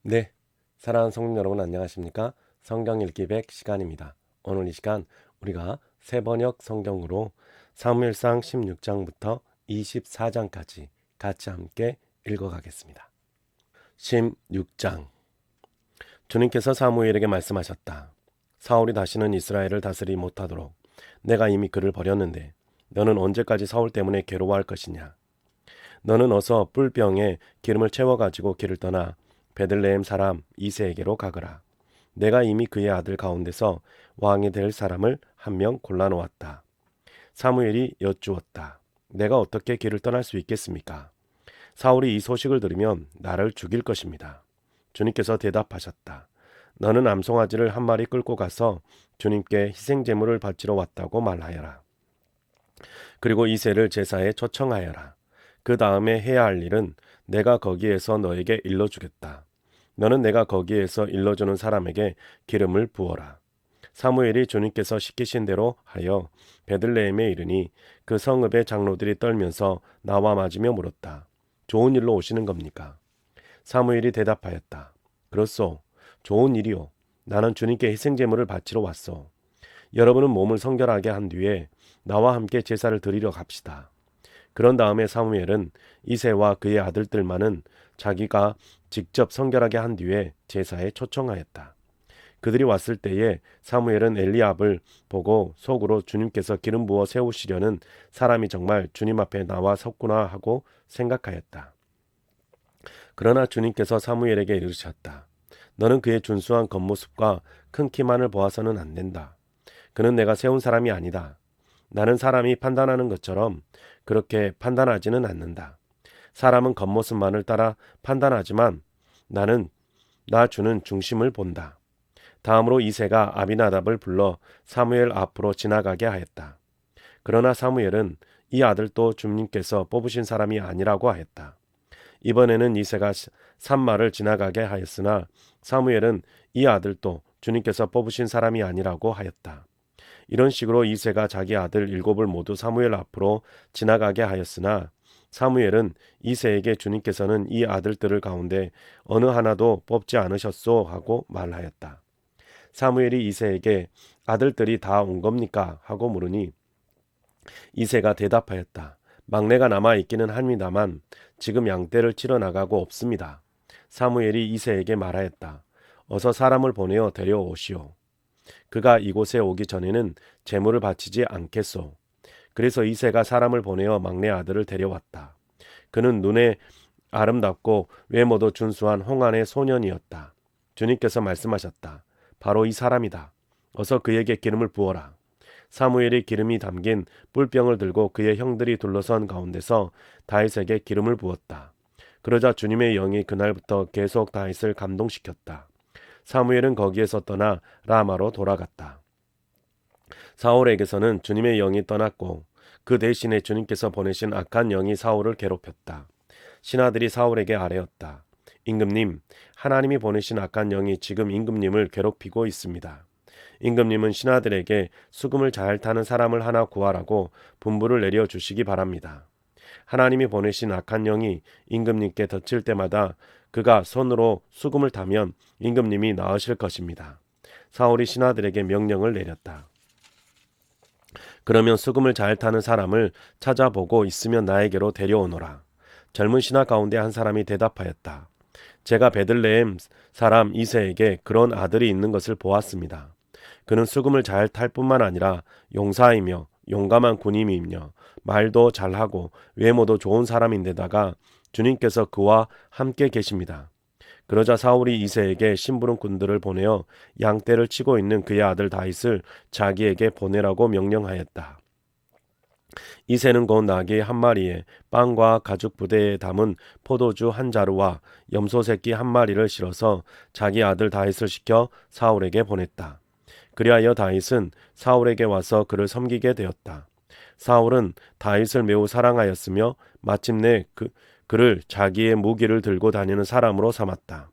네, 사랑하는 성도 여러분 안녕하십니까? 성경 읽기 100 시간입니다. 오늘 이 시간 우리가 세번역 성경으로 사무엘상 16장부터 24장까지 같이 함께 읽어가겠습니다. 16장. 주님께서 사무엘에게 말씀하셨다. 사울이 다시는 이스라엘을 다스리지 못하도록 내가 이미 그를 버렸는데 너는 언제까지 사울 때문에 괴로워할 것이냐? 너는 어서 뿔병에 기름을 채워가지고 길을 떠나 베들레헴 사람 이새에게로 가거라. 내가 이미 그의 아들 가운데서 왕이 될 사람을 한 명 골라놓았다. 사무엘이 여쭈었다. 내가 어떻게 길을 떠날 수 있겠습니까? 사울이 이 소식을 들으면 나를 죽일 것입니다. 주님께서 대답하셨다. 너는 암송아지를 한 마리 끌고 가서 주님께 희생제물을 바치러 왔다고 말하여라. 그리고 이새를 제사에 초청하여라. 그 다음에 해야 할 일은 내가 거기에서 너에게 일러주겠다. 너는 내가 거기에서 일러주는 사람에게 기름을 부어라. 사무엘이 주님께서 시키신 대로 하여 베들레헴에 이르니 그 성읍의 장로들이 떨면서 나와 맞으며 물었다. 좋은 일로 오시는 겁니까? 사무엘이 대답하였다. 그렇소. 좋은 일이요. 나는 주님께 희생제물을 바치러 왔소. 여러분은 몸을 성결하게 한 뒤에 나와 함께 제사를 드리러 갑시다. 그런 다음에 사무엘은 이새와 그의 아들들만은 자기가 직접 성결하게 한 뒤에 제사에 초청하였다. 그들이 왔을 때에 사무엘은 엘리압을 보고 속으로 주님께서 기름 부어 세우시려는 사람이 정말 주님 앞에 나와 섰구나 하고 생각하였다. 그러나 주님께서 사무엘에게 이르셨다. 너는 그의 준수한 겉모습과 큰 키만을 보아서는 안 된다. 그는 내가 세운 사람이 아니다. 나는 사람이 판단하는 것처럼 그렇게 판단하지는 않는다. 사람은 겉모습만을 따라 판단하지만 나는 나 주는 중심을 본다. 다음으로 이새가 아비나답을 불러 사무엘 앞으로 지나가게 하였다. 그러나 사무엘은 이 아들도 주님께서 뽑으신 사람이 아니라고 하였다. 이번에는 이새가 산마를 지나가게 하였으나 사무엘은 이 아들도 주님께서 뽑으신 사람이 아니라고 하였다. 이런 식으로 이새가 자기 아들 7을 모두 사무엘 앞으로 지나가게 하였으나 사무엘은 이새에게 주님께서는 이 아들들을 가운데 어느 하나도 뽑지 않으셨소 하고 말하였다. 사무엘이 이새에게 아들들이 다 온 겁니까? 하고 물으니 이새가 대답하였다. 막내가 남아있기는 합니다만 지금 양떼를 치러 나가고 없습니다. 사무엘이 이새에게 말하였다. 어서 사람을 보내어 데려오시오. 그가 이곳에 오기 전에는 제물을 바치지 않겠소. 그래서 이새가 사람을 보내어 막내 아들을 데려왔다. 그는 눈에 아름답고 외모도 준수한 홍안의 소년이었다. 주님께서 말씀하셨다. 바로 이 사람이다. 어서 그에게 기름을 부어라. 사무엘이 기름이 담긴 뿔병을 들고 그의 형들이 둘러선 가운데서 다윗에게 기름을 부었다. 그러자 주님의 영이 그날부터 계속 다윗을 감동시켰다. 사무엘은 거기에서 떠나 라마로 돌아갔다. 사울에게서는 주님의 영이 떠났고 그 대신에 주님께서 보내신 악한 영이 사울을 괴롭혔다. 신하들이 사울에게 아뢰었다. 임금님, 하나님이 보내신 악한 영이 지금 임금님을 괴롭히고 있습니다. 임금님은 신하들에게 수금을 잘 타는 사람을 하나 구하라고 분부를 내려주시기 바랍니다. 하나님이 보내신 악한 영이 임금님께 덮칠 때마다 그가 손으로 수금을 타면 임금님이 나으실 것입니다. 사울이 신하들에게 명령을 내렸다. 그러면 수금을 잘 타는 사람을 찾아보고 있으면 나에게로 데려오너라. 젊은 신하 가운데 한 사람이 대답하였다. 제가 베들레헴 사람 이새에게 그런 아들이 있는 것을 보았습니다. 그는 수금을 잘 탈 뿐만 아니라 용사이며 용감한 군인이며 말도 잘하고 외모도 좋은 사람인데다가 주님께서 그와 함께 계십니다. 그러자 사울이 이새에게 심부름꾼들을 보내어 양떼를 치고 있는 그의 아들 다윗을 자기에게 보내라고 명령하였다. 이새는 곧 나귀 한 마리에 빵과 가죽 부대에 담은 포도주 한 자루와 염소 새끼 한 마리를 실어서 자기 아들 다윗을 시켜 사울에게 보냈다. 그리하여 다윗은 사울에게 와서 그를 섬기게 되었다. 사울은 다윗을 매우 사랑하였으며 마침내 그를 자기의 무기를 들고 다니는 사람으로 삼았다.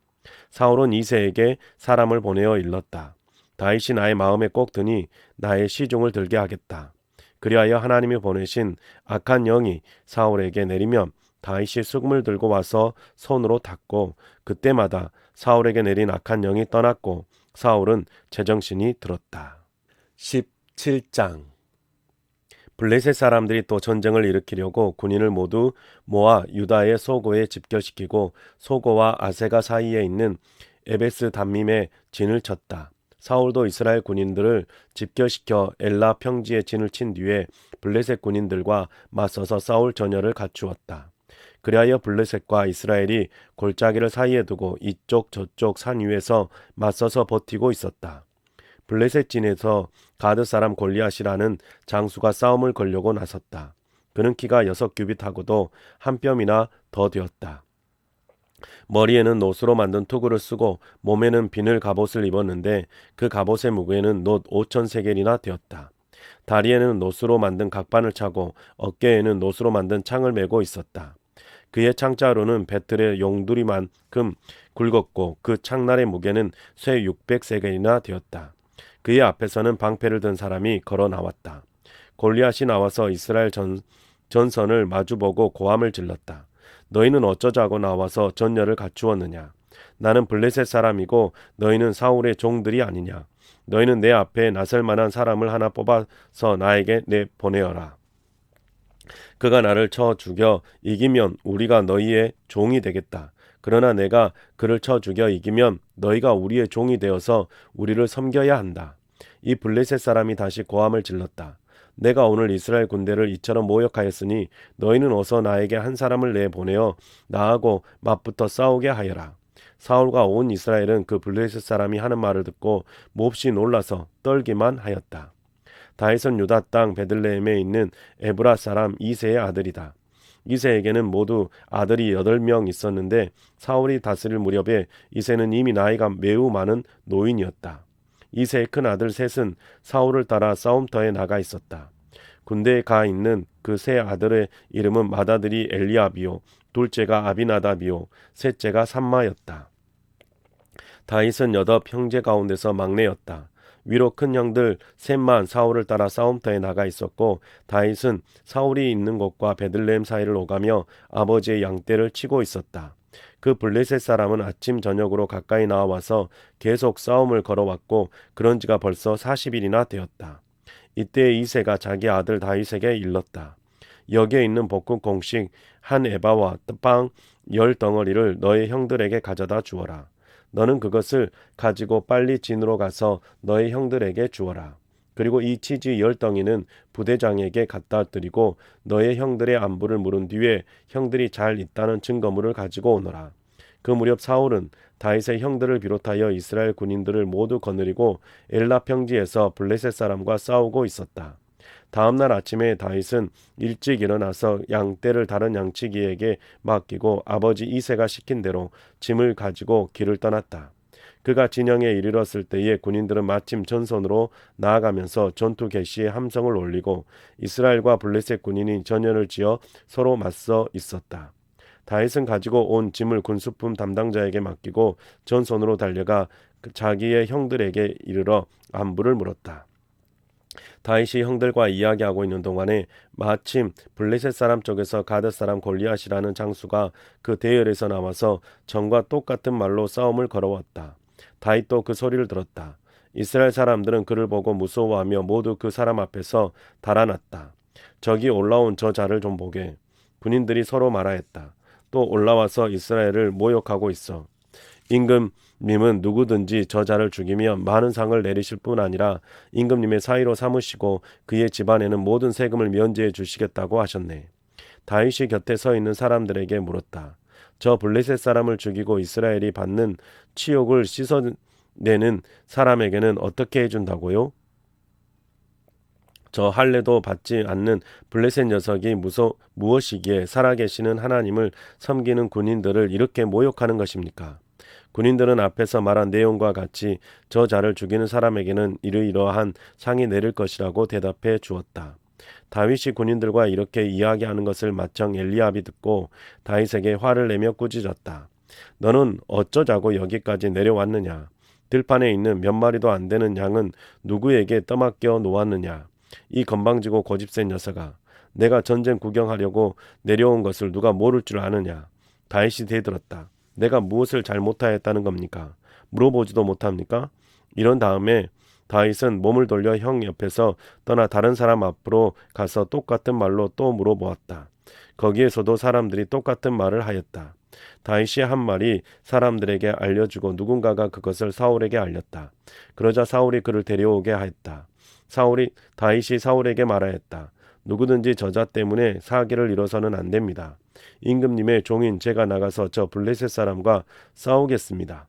사울은 이새에게 사람을 보내어 일렀다. 다윗이 나의 마음에 꼭 드니 나의 시중을 들게 하겠다. 그리하여 하나님이 보내신 악한 영이 사울에게 내리면 다윗이 수금을 들고 와서 손으로 탔고 그때마다 사울에게 내린 악한 영이 떠났고 사울은 제정신이 들었다. 17장. 블레셋 사람들이 또 전쟁을 일으키려고 군인을 모두 모아 유다의 소고에 집결시키고 소고와 아세가 사이에 있는 에베스 담밈에 진을 쳤다. 사울도 이스라엘 군인들을 집결시켜 엘라 평지에 진을 친 뒤에 블레셋 군인들과 맞서서 싸울 전열을 갖추었다. 그리하여 블레셋과 이스라엘이 골짜기를 사이에 두고 이쪽 저쪽 산 위에서 맞서서 버티고 있었다. 블레셋 진에서 가드 사람 골리앗이라는 장수가 싸움을 걸려고 나섰다. 그는 키가 6규빗하고도 한 뼘이나 더 되었다. 머리에는 노수로 만든 투구를 쓰고 몸에는 비늘 갑옷을 입었는데 그 갑옷의 무게는 놋 5,000세겔이나 되었다. 다리에는 노수로 만든 각반을 차고 어깨에는 노수로 만든 창을 메고 있었다. 그의 창자루는 배틀의 용두리만큼 굵었고 그 창날의 무게는 쇠 600세겔이나 되었다. 그의 앞에서는 방패를 든 사람이 걸어 나왔다. 골리앗이 나와서 이스라엘 전선을 마주보고 고함을 질렀다. 너희는 어쩌자고 나와서 전열을 갖추었느냐? 나는 블레셋 사람이고 너희는 사울의 종들이 아니냐? 너희는 내 앞에 나설 만한 사람을 하나 뽑아서 나에게 내보내어라. 그가 나를 쳐 죽여 이기면 우리가 너희의 종이 되겠다. 그러나 내가 그를 쳐 죽여 이기면 너희가 우리의 종이 되어서 우리를 섬겨야 한다. 이 블레셋 사람이 다시 고함을 질렀다. 내가 오늘 이스라엘 군대를 이처럼 모욕하였으니 너희는 어서 나에게 한 사람을 내보내어 나하고 맞붙어 싸우게 하여라. 사울과 온 이스라엘은 그 블레셋 사람이 하는 말을 듣고 몹시 놀라서 떨기만 하였다. 다윗은 유다 땅 베들레헴에 있는 에브라 사람 이새의 아들이다. 이새에게는 모두 아들이 8명 있었는데 사울이 다스릴 무렵에 이새는 이미 나이가 매우 많은 노인이었다. 이새의 큰 아들 셋은 사울을 따라 싸움터에 나가 있었다. 군대에 가 있는 그 세 아들의 이름은 맏아들이 엘리압이요 둘째가 아비나답이요 셋째가 삼마였다. 다윗은 8 형제 가운데서 막내였다. 위로 큰 형들 셋만 사울을 따라 싸움터에 나가 있었고 다윗은 사울이 있는 곳과 베들레헴 사이를 오가며 아버지의 양떼를 치고 있었다. 그 블레셋 사람은 아침 저녁으로 가까이 나와서 계속 싸움을 걸어왔고 그런 지가 벌써 40일이나 되었다. 이때 이새가 자기 아들 다윗에게 일렀다. 여기에 있는 볶은 공식 한 에바와 빵 10덩어리를 너의 형들에게 가져다 주어라. 너는 그것을 가지고 빨리 진으로 가서 너의 형들에게 주어라. 그리고 이 치즈 10덩이는 부대장에게 갖다 드리고 너의 형들의 안부를 물은 뒤에 형들이 잘 있다는 증거물을 가지고 오너라. 그 무렵 사울은 다윗의 형들을 비롯하여 이스라엘 군인들을 모두 거느리고 엘라 평지에서 블레셋 사람과 싸우고 있었다. 다음 날 아침에 다윗은 일찍 일어나서 양떼를 다른 양치기에게 맡기고 아버지 이새가 시킨 대로 짐을 가지고 길을 떠났다. 그가 진영에 이르렀을 때에 군인들은 마침 전선으로 나아가면서 전투 개시에 함성을 올리고 이스라엘과 블레셋 군인이 전열을 지어 서로 맞서 있었다. 다윗은 가지고 온 짐을 군수품 담당자에게 맡기고 전선으로 달려가 자기의 형들에게 이르러 안부를 물었다. 다윗이 형들과 이야기하고 있는 동안에 마침 블레셋 사람 쪽에서 가드 사람 골리앗이라는 장수가 그 대열에서 나와서 전과 똑같은 말로 싸움을 걸어왔다. 다윗도 그 소리를 들었다. 이스라엘 사람들은 그를 보고 무서워하며 모두 그 사람 앞에서 달아났다. 저기 올라온 저 자를 좀 보게. 군인들이 서로 말하였다. 또 올라와서 이스라엘을 모욕하고 있어. 임금님은 누구든지 저 자를 죽이면 많은 상을 내리실 뿐 아니라 임금님의 사위로 삼으시고 그의 집안에는 모든 세금을 면제해 주시겠다고 하셨네. 다윗이 곁에 서 있는 사람들에게 물었다. 저 블레셋 사람을 죽이고 이스라엘이 받는 치욕을 씻어내는 사람에게는 어떻게 해준다고요? 저 할례도 받지 않는 블레셋 녀석이 무엇이기에 살아계시는 하나님을 섬기는 군인들을 이렇게 모욕하는 것입니까? 군인들은 앞에서 말한 내용과 같이 저 자를 죽이는 사람에게는 이러이러한 상이 내릴 것이라고 대답해 주었다. 다윗이 군인들과 이렇게 이야기하는 것을 마청 엘리압이 듣고 다윗에게 화를 내며 꾸짖었다. 너는 어쩌자고 여기까지 내려왔느냐? 들판에 있는 몇 마리도 안 되는 양은 누구에게 떠맡겨 놓았느냐? 이 건방지고 고집센 녀석아, 내가 전쟁 구경하려고 내려온 것을 누가 모를 줄 아느냐. 다윗이 대들었다. 내가 무엇을 잘못하였다는 겁니까? 물어보지도 못합니까? 이런 다음에 다윗은 몸을 돌려 형 옆에서 떠나 다른 사람 앞으로 가서 똑같은 말로 또 물어보았다. 거기에서도 사람들이 똑같은 말을 하였다. 다윗이 한 말이 사람들에게 알려주고 누군가가 그것을 사울에게 알렸다. 그러자 사울이 그를 데려오게 하였다. 다윗이 사울에게 말하였다. 누구든지 저자 때문에 사기를 이뤄서는 안 됩니다. 임금님의 종인 제가 나가서 저 블레셋 사람과 싸우겠습니다.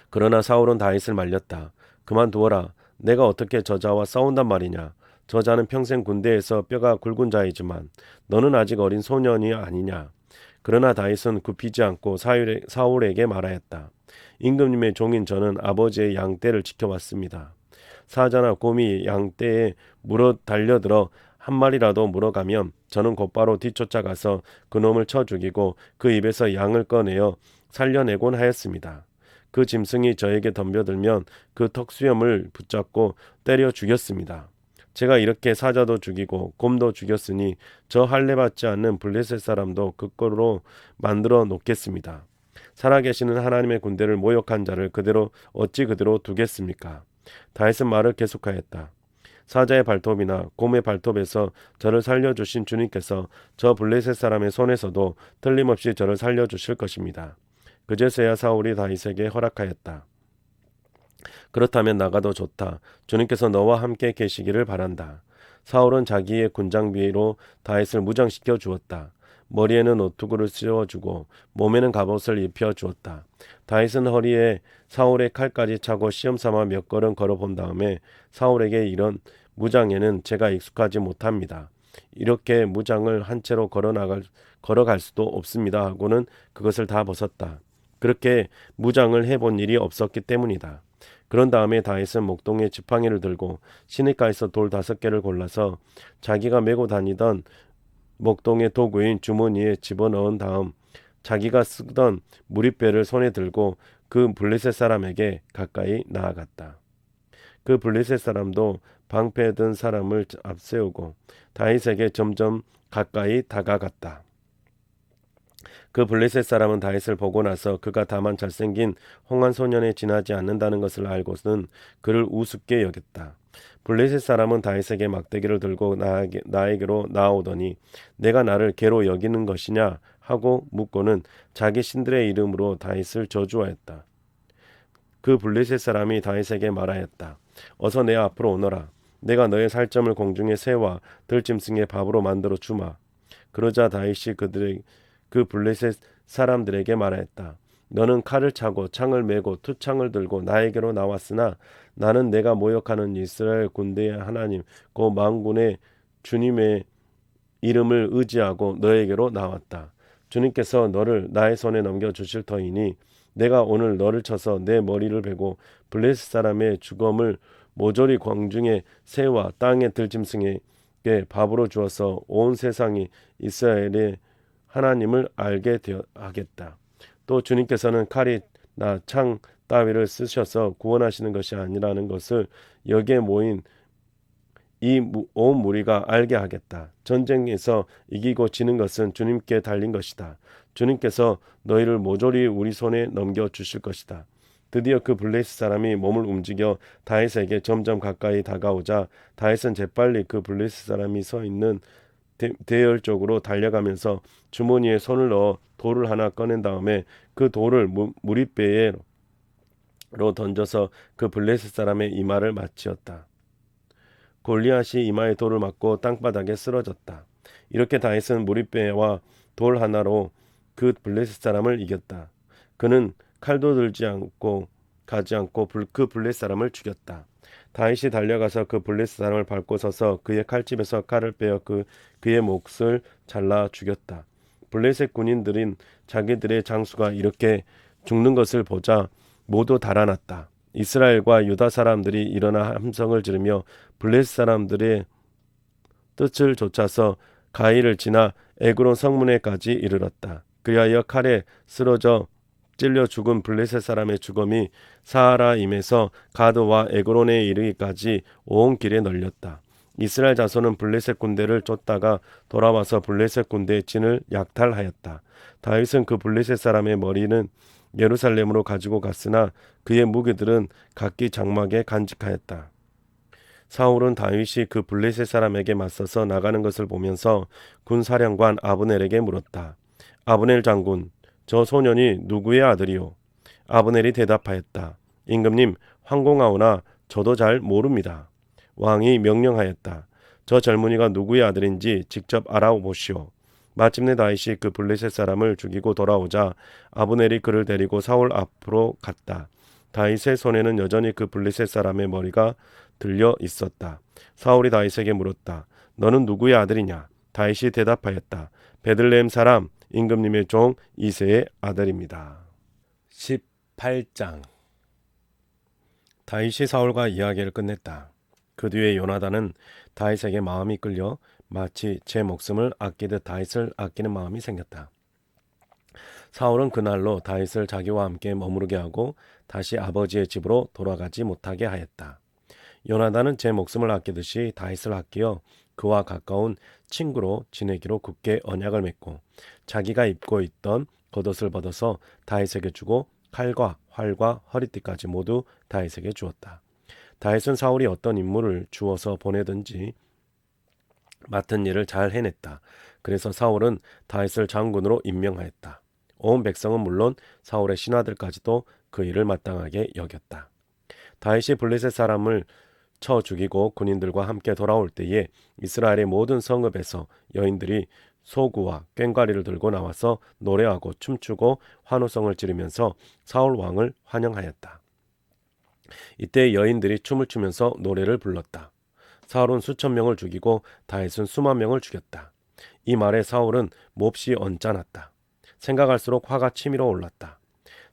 그러나 사울은 다윗을 말렸다. 그만두어라. 내가 어떻게 저자와 싸운단 말이냐. 저자는 평생 군대에서 뼈가 굵은 자이지만 너는 아직 어린 소년이 아니냐. 그러나 다윗은 굽히지 않고 사울에게 말하였다. 임금님의 종인 저는 아버지의 양떼를 지켜왔습니다. 사자나 곰이 양떼에 달려들어 한 마리라도 물어가면 저는 곧바로 뒤쫓아가서 그놈을 쳐 죽이고 그 입에서 양을 꺼내어 살려내곤 하였습니다. 그 짐승이 저에게 덤벼들면 그 턱수염을 붙잡고 때려 죽였습니다. 제가 이렇게 사자도 죽이고 곰도 죽였으니 저 할례받지 않는 블레셋 사람도 그 꼴로 만들어 놓겠습니다. 살아계시는 하나님의 군대를 모욕한 자를 어찌 그대로 두겠습니까? 다윗은 말을 계속하였다. 사자의 발톱이나 곰의 발톱에서 저를 살려주신 주님께서 저 블레셋 사람의 손에서도 틀림없이 저를 살려주실 것입니다. 그제서야 사울이 다윗에게 허락하였다. 그렇다면 나가도 좋다. 주님께서 너와 함께 계시기를 바란다. 사울은 자기의 군장비로 다윗을 무장시켜 주었다. 머리에는 옷투구를 씌워주고 몸에는 갑옷을 입혀 주었다. 다윗은 허리에 사울의 칼까지 차고 시험삼아 몇 걸음 걸어본 다음에 사울에게 이런 무장에는 제가 익숙하지 못합니다. 이렇게 무장을 한 채로 걸어갈 수도 없습니다 하고는 그것을 다 벗었다. 그렇게 무장을 해본 일이 없었기 때문이다. 그런 다음에 다윗은 목동에 지팡이를 들고 시냇가에서 돌 5개를 골라서 자기가 메고 다니던 목동의 도구인 주머니에 집어넣은 다음 자기가 쓰던 무리배를 손에 들고 그 블레셋 사람에게 가까이 나아갔다. 그 블레셋 사람도 방패에 든 사람을 앞세우고 다윗에게 점점 가까이 다가갔다. 그 블레셋 사람은 다윗을 보고 나서 그가 다만 잘생긴 홍한 소년에 지나지 않는다는 것을 알고는 그를 우습게 여겼다. 블레셋 사람은 다윗에게 막대기를 들고 나에게로 나오더니 내가 나를 개로 여기는 것이냐 하고 묻고는 자기 신들의 이름으로 다윗을 저주하였다. 그 블레셋 사람이 다윗에게 말하였다. 어서 내 앞으로 오너라. 내가 너의 살점을 공중의 새와 들짐승의 밥으로 만들어 주마. 그러자 다윗이 그 블레셋 사람들에게 말하였다. 너는 칼을 차고 창을 메고 투창을 들고 나에게로 나왔으나 나는 내가 모욕하는 이스라엘 군대의 하나님 곧 만군의 주님의 이름을 의지하고 너에게로 나왔다. 주님께서 너를 나의 손에 넘겨주실 터이니 내가 오늘 너를 쳐서 내 머리를 베고 블레셋 사람의 주검을 모조리 광중의 새와 땅의 들짐승에게 밥으로 주어서 온 세상이 이스라엘의 하나님을 알게 하겠다. 또 주님께서는 칼이나 창 따위를 쓰셔서 구원하시는 것이 아니라는 것을 여기에 모인 이 온 무리가 알게 하겠다. 전쟁에서 이기고 지는 것은 주님께 달린 것이다. 주님께서 너희를 모조리 우리 손에 넘겨주실 것이다. 드디어 그 블레셋 사람이 몸을 움직여 다윗에게 점점 가까이 다가오자 다윗은 재빨리 그 블레셋 사람이 서 있는 대열 쪽으로 달려가면서 주머니에 손을 넣어 돌을 하나 꺼낸 다음에 그 돌을 무리배로 던져서 그 블레셋 사람의 이마를 맞추었다. 골리앗이 이마에 돌을 맞고 땅바닥에 쓰러졌다. 이렇게 다윗은 무리배와 돌 하나로 그 블레셋 사람을 이겼다. 그는 칼도 들지 않고 가지 않고 그 블레셋 사람을 죽였다. 다윗이 달려가서 그 블레셋 사람을 밟고 서서 그의 칼집에서 칼을 빼어 그의 몫을 잘라 죽였다. 블레셋 군인들인 자기들의 장수가 이렇게 죽는 것을 보자 모두 달아났다. 이스라엘과 유다 사람들이 일어나 함성을 지르며 블레셋 사람들의 뜻을 좇아서 가이를 지나 에그론 성문에까지 이르렀다. 그리하여 칼에 쓰러져 찔려 죽은 블레셋 사람의 죽음이 사하라임에서 가드와 에그론에 이르기까지 온 길에 널렸다. 이스라엘 자손은 블레셋 군대를 쫓다가 돌아와서 블레셋 군대의 진을 약탈하였다. 다윗은 그 블레셋 사람의 머리는 예루살렘으로 가지고 갔으나 그의 무기들은 각기 장막에 간직하였다. 사울은 다윗이 그 블레셋 사람에게 맞서서 나가는 것을 보면서 군사령관 아브넬에게 물었다. 아브넬 장군, 저 소년이 누구의 아들이오? 아브넬이 대답하였다. 임금님, 황공하오나 저도 잘 모릅니다. 왕이 명령하였다. 저 젊은이가 누구의 아들인지 직접 알아보시오. 마침내 다윗이 그 블레셋 사람을 죽이고 돌아오자 아브넬이 그를 데리고 사울 앞으로 갔다. 다윗의 손에는 여전히 그 블레셋 사람의 머리가 들려 있었다. 사울이 다윗에게 물었다. 너는 누구의 아들이냐? 다윗이 대답하였다. 베들레헴 사람 임금님의 종 이새의 아들입니다. 18장. 다윗이 사울과 이야기를 끝냈다. 그 뒤에 요나단은 다윗에게 마음이 끌려 마치 제 목숨을 아끼듯 다윗을 아끼는 마음이 생겼다. 사울은 그날로 다윗을 자기와 함께 머무르게 하고 다시 아버지의 집으로 돌아가지 못하게 하였다. 요나단은 제 목숨을 아끼듯이 다윗을 아끼어 그와 가까운 친구로 지내기로 굳게 언약을 맺고 자기가 입고 있던 겉옷을 벗어서 다윗에게 주고 칼과 활과 허리띠까지 모두 다윗에게 주었다. 다윗은 사울이 어떤 임무를 주어서 보내든지 맡은 일을 잘 해냈다. 그래서 사울은 다윗을 장군으로 임명하였다. 온 백성은 물론 사울의 신하들까지도 그 일을 마땅하게 여겼다. 다윗이 블레셋 사람을 쳐 죽이고 군인들과 함께 돌아올 때에 이스라엘의 모든 성읍에서 여인들이 소구와 꽹과리를 들고 나와서 노래하고 춤추고 환호성을 지르면서 사울 왕을 환영하였다. 이때 여인들이 춤을 추면서 노래를 불렀다. 사울은 수천 명을 죽이고 다윗은 수만 명을 죽였다. 이 말에 사울은 몹시 언짢았다. 생각할수록 화가 치밀어 올랐다.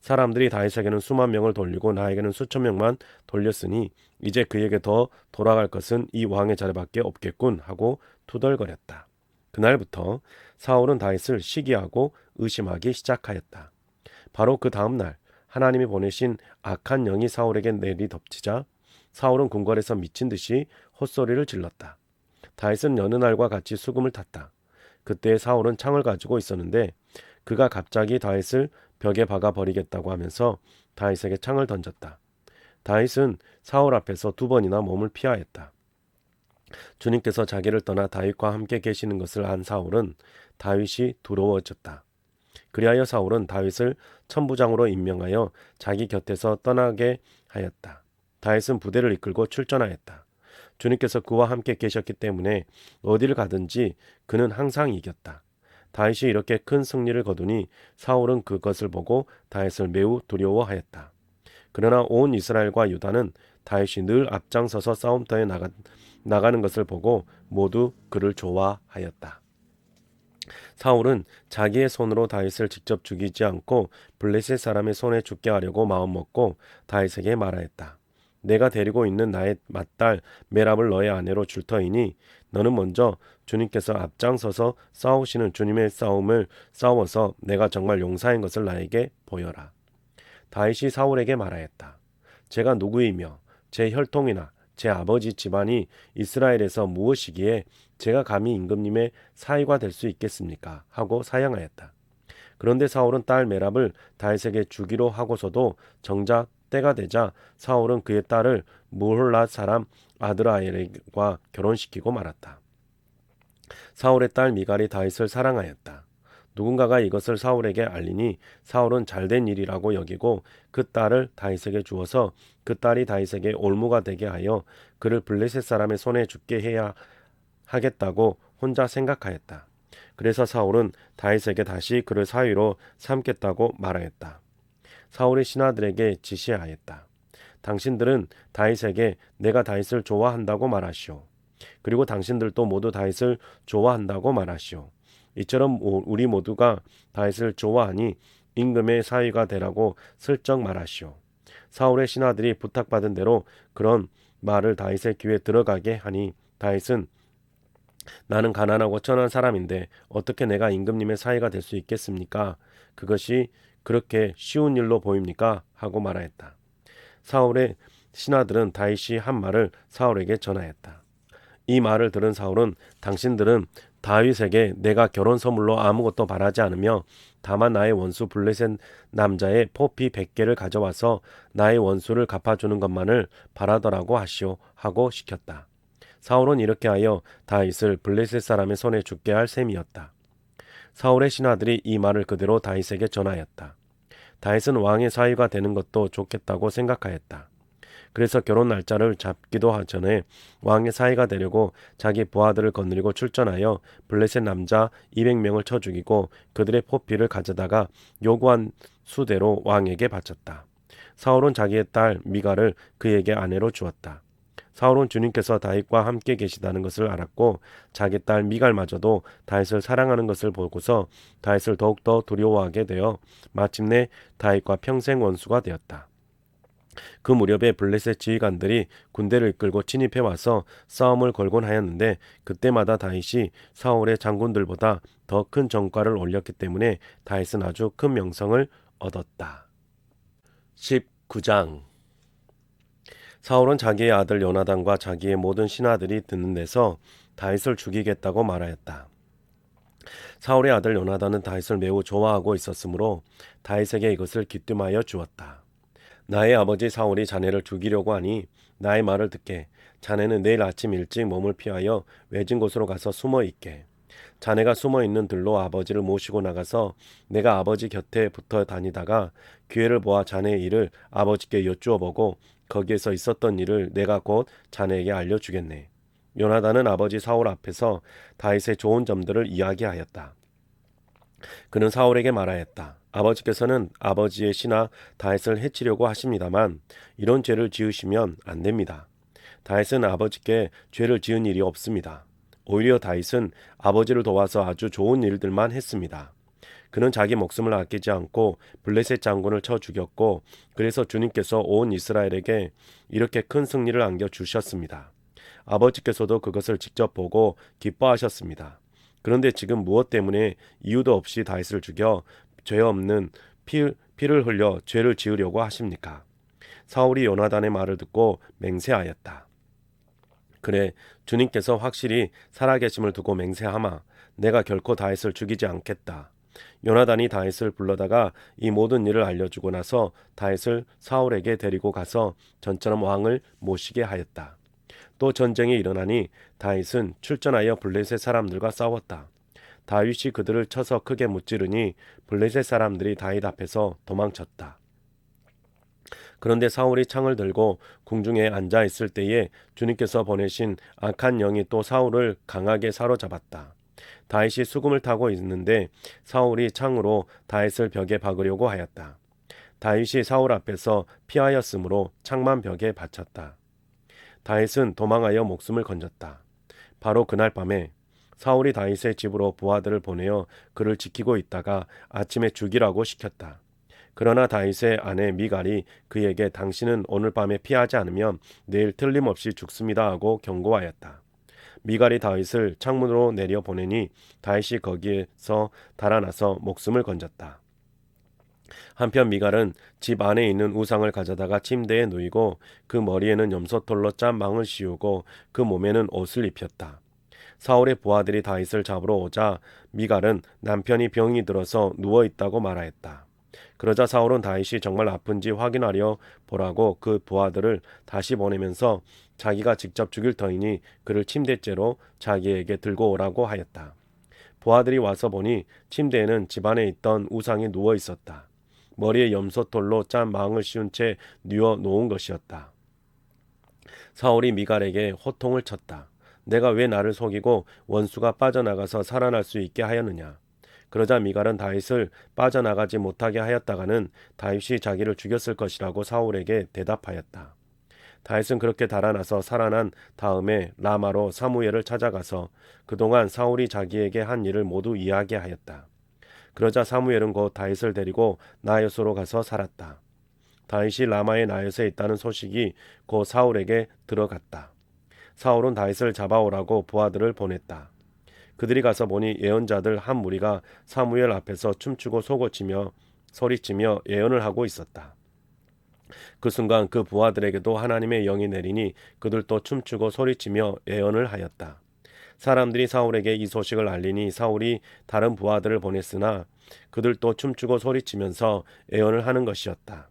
사람들이 다윗에게는 수만 명을 돌리고 나에게는 수천 명만 돌렸으니 이제 그에게 더 돌아갈 것은 이 왕의 자리밖에 없겠군 하고 투덜거렸다. 그날부터 사울은 다윗을 시기하고 의심하기 시작하였다. 바로 그 다음 날 하나님이 보내신 악한 영이 사울에게 내리덮치자 사울은 궁궐에서 미친 듯이 헛소리를 질렀다. 다윗은 여느 날과 같이 수금을 탔다. 그때 사울은 창을 가지고 있었는데 그가 갑자기 다윗을 벽에 박아 버리겠다고 하면서 다윗에게 창을 던졌다. 다윗은 사울 앞에서 2번이나 몸을 피하였다. 주님께서 자기를 떠나 다윗과 함께 계시는 것을 안 사울은 다윗이 두려워졌다. 그리하여 사울은 다윗을 천부장으로 임명하여 자기 곁에서 떠나게 하였다. 다윗은 부대를 이끌고 출전하였다. 주님께서 그와 함께 계셨기 때문에 어디를 가든지 그는 항상 이겼다. 다윗이 이렇게 큰 승리를 거두니 사울은 그것을 보고 다윗을 매우 두려워하였다. 그러나 온 이스라엘과 유다는 다윗이 늘 앞장서서 싸움터에 나가는 것을 보고 모두 그를 좋아하였다. 사울은 자기의 손으로 다윗을 직접 죽이지 않고 블레셋 사람의 손에 죽게 하려고 마음먹고 다윗에게 말하였다. 내가 데리고 있는 나의 맏딸 메랍을 너의 아내로 줄 터이니 너는 먼저 주님께서 앞장서서 싸우시는 주님의 싸움을 싸워서 내가 정말 용사인 것을 나에게 보여라. 다윗이 사울에게 말하였다. 제가 누구이며 제 혈통이나 제 아버지 집안이 이스라엘에서 무엇이기에 제가 감히 임금님의 사위가 될 수 있겠습니까? 하고 사양하였다. 그런데 사울은 딸 메랍을 다윗에게 주기로 하고서도 정작 때가 되자 사울은 그의 딸을 무홀랏 사람 아드라엘과 결혼시키고 말았다. 사울의 딸 미갈이 다윗을 사랑하였다. 누군가가 이것을 사울에게 알리니 사울은 잘된 일이라고 여기고 그 딸을 다윗에게 주어서 그 딸이 다윗에게 올무가 되게 하여 그를 블레셋 사람의 손에 죽게 해야 하겠다고 혼자 생각하였다. 그래서 사울은 다윗에게 다시 그를 사위로 삼겠다고 말하였다. 사울이 신하들에게 지시하였다. 당신들은 다윗에게 내가 다윗을 좋아한다고 말하시오. 그리고 당신들도 모두 다윗을 좋아한다고 말하시오. 이처럼 우리 모두가 다윗을 좋아하니 임금의 사위가 되라고 슬쩍 말하시오. 사울의 신하들이 부탁받은 대로 그런 말을 다윗의 귀에 들어가게 하니 다윗은 나는 가난하고 천한 사람인데 어떻게 내가 임금님의 사위가 될 수 있겠습니까? 그것이 그렇게 쉬운 일로 보입니까? 하고 말하였다. 사울의 신하들은 다윗이 한 말을 사울에게 전하였다. 이 말을 들은 사울은 당신들은 다윗에게 내가 결혼 선물로 아무것도 바라지 않으며 다만 나의 원수 블레셋 남자의 포피 100개를 가져와서 나의 원수를 갚아주는 것만을 바라더라고 하시오 하고 시켰다. 사울은 이렇게 하여 다윗을 블레셋 사람의 손에 죽게 할 셈이었다. 사울의 신하들이 이 말을 그대로 다윗에게 전하였다. 다윗은 왕의 사위가 되는 것도 좋겠다고 생각하였다. 그래서 결혼 날짜를 잡기도 전에 왕의 사위가 되려고 자기 부하들을 거느리고 출전하여 블레셋 남자 200명을 쳐 죽이고 그들의 포피를 가져다가 요구한 수대로 왕에게 바쳤다. 사울은 자기의 딸 미갈을 그에게 아내로 주었다. 사울은 주님께서 다윗과 함께 계시다는 것을 알았고 자기 딸 미갈마저도 다윗을 사랑하는 것을 보고서 다윗을 더욱더 두려워하게 되어 마침내 다윗과 평생 원수가 되었다. 그 무렵에 블레셋 지휘관들이 군대를 이끌고 진입해 와서 싸움을 걸곤 하였는데 그때마다 다윗이 사울의 장군들보다 더 큰 전과를 올렸기 때문에 다윗은 아주 큰 명성을 얻었다. 19장 사울은 자기의 아들 요나단과 자기의 모든 신하들이 듣는 데서 다윗을 죽이겠다고 말하였다. 사울의 아들 요나단은 다윗을 매우 좋아하고 있었으므로 다윗에게 이것을 귀뜸하여 주었다. 나의 아버지 사울이 자네를 죽이려고 하니 나의 말을 듣게. 자네는 내일 아침 일찍 몸을 피하여 외진 곳으로 가서 숨어 있게. 자네가 숨어 있는 들로 아버지를 모시고 나가서 내가 아버지 곁에 붙어 다니다가 기회를 보아 자네의 일을 아버지께 여쭈어 보고 거기에서 있었던 일을 내가 곧 자네에게 알려주겠네. 요나단은 아버지 사울 앞에서 다윗의 좋은 점들을 이야기하였다. 그는 사울에게 말하였다. 아버지께서는 아버지의 신하 다윗을 해치려고 하십니다만 이런 죄를 지으시면 안 됩니다. 다윗은 아버지께 죄를 지은 일이 없습니다. 오히려 다윗은 아버지를 도와서 아주 좋은 일들만 했습니다. 그는 자기 목숨을 아끼지 않고 블레셋 장군을 쳐 죽였고 그래서 주님께서 온 이스라엘에게 이렇게 큰 승리를 안겨주셨습니다. 아버지께서도 그것을 직접 보고 기뻐하셨습니다. 그런데 지금 무엇 때문에 이유도 없이 다윗을 죽여 죄 없는 피를 흘려 죄를 지으려고 하십니까? 사울이 요나단의 말을 듣고 맹세하였다. 그래, 주님께서 확실히 살아계심을 두고 맹세하마. 내가 결코 다윗을 죽이지 않겠다. 요나단이 다윗을 불러다가 이 모든 일을 알려주고 나서 다윗을 사울에게 데리고 가서 전처럼 왕을 모시게 하였다. 또 전쟁이 일어나니 다윗은 출전하여 블레셋 사람들과 싸웠다. 다윗이 그들을 쳐서 크게 무찌르니 블레셋 사람들이 다윗 앞에서 도망쳤다. 그런데 사울이 창을 들고 궁중에 앉아 있을 때에 주님께서 보내신 악한 영이 또 사울을 강하게 사로잡았다. 다윗이 수금을 타고 있는데 사울이 창으로 다윗을 벽에 박으려고 하였다. 다윗이 사울 앞에서 피하였으므로 창만 벽에 받쳤다. 다윗은 도망하여 목숨을 건졌다. 바로 그날 밤에 사울이 다윗의 집으로 부하들을 보내어 그를 지키고 있다가 아침에 죽이라고 시켰다. 그러나 다윗의 아내 미갈이 그에게 당신은 오늘 밤에 피하지 않으면 내일 틀림없이 죽습니다 하고 경고하였다. 미갈이 다윗을 창문으로 내려 보내니 다윗이 거기에서 달아나서 목숨을 건졌다. 한편 미갈은 집 안에 있는 우상을 가져다가 침대에 누이고 그 머리에는 염소털로 짠 망을 씌우고 그 몸에는 옷을 입혔다. 사울의 부하들이 다윗을 잡으러 오자 미갈은 남편이 병이 들어서 누워있다고 말하였다. 그러자 사울은 다윗이 정말 아픈지 확인하려 보라고 그 부하들을 다시 보내면서 자기가 직접 죽일 터이니 그를 침대째로 자기에게 들고 오라고 하였다. 부하들이 와서 보니 침대에는 집안에 있던 우상이 누워 있었다. 머리에 염소털로 짠 망을 씌운 채 뉘어 놓은 것이었다. 사울이 미갈에게 호통을 쳤다. 내가 왜 나를 속이고 원수가 빠져나가서 살아날 수 있게 하였느냐. 그러자 미갈은 다윗을 빠져나가지 못하게 하였다가는 다윗이 자기를 죽였을 것이라고 사울에게 대답하였다. 다윗은 그렇게 달아나서 살아난 다음에 라마로 사무엘을 찾아가서 그동안 사울이 자기에게 한 일을 모두 이야기하였다. 그러자 사무엘은 곧 다윗을 데리고 나요스로 가서 살았다. 다윗이 라마의 나요스에 있다는 소식이 곧 사울에게 들어갔다. 사울은 다윗을 잡아오라고 부하들을 보냈다. 그들이 가서 보니 예언자들 한 무리가 사무엘 앞에서 춤추고 소리치며 예언을 하고 있었다. 그 순간 그 부하들에게도 하나님의 영이 내리니 그들도 춤추고 소리치며 예언을 하였다. 사람들이 사울에게 이 소식을 알리니 사울이 다른 부하들을 보냈으나 그들도 춤추고 소리치면서 예언을 하는 것이었다.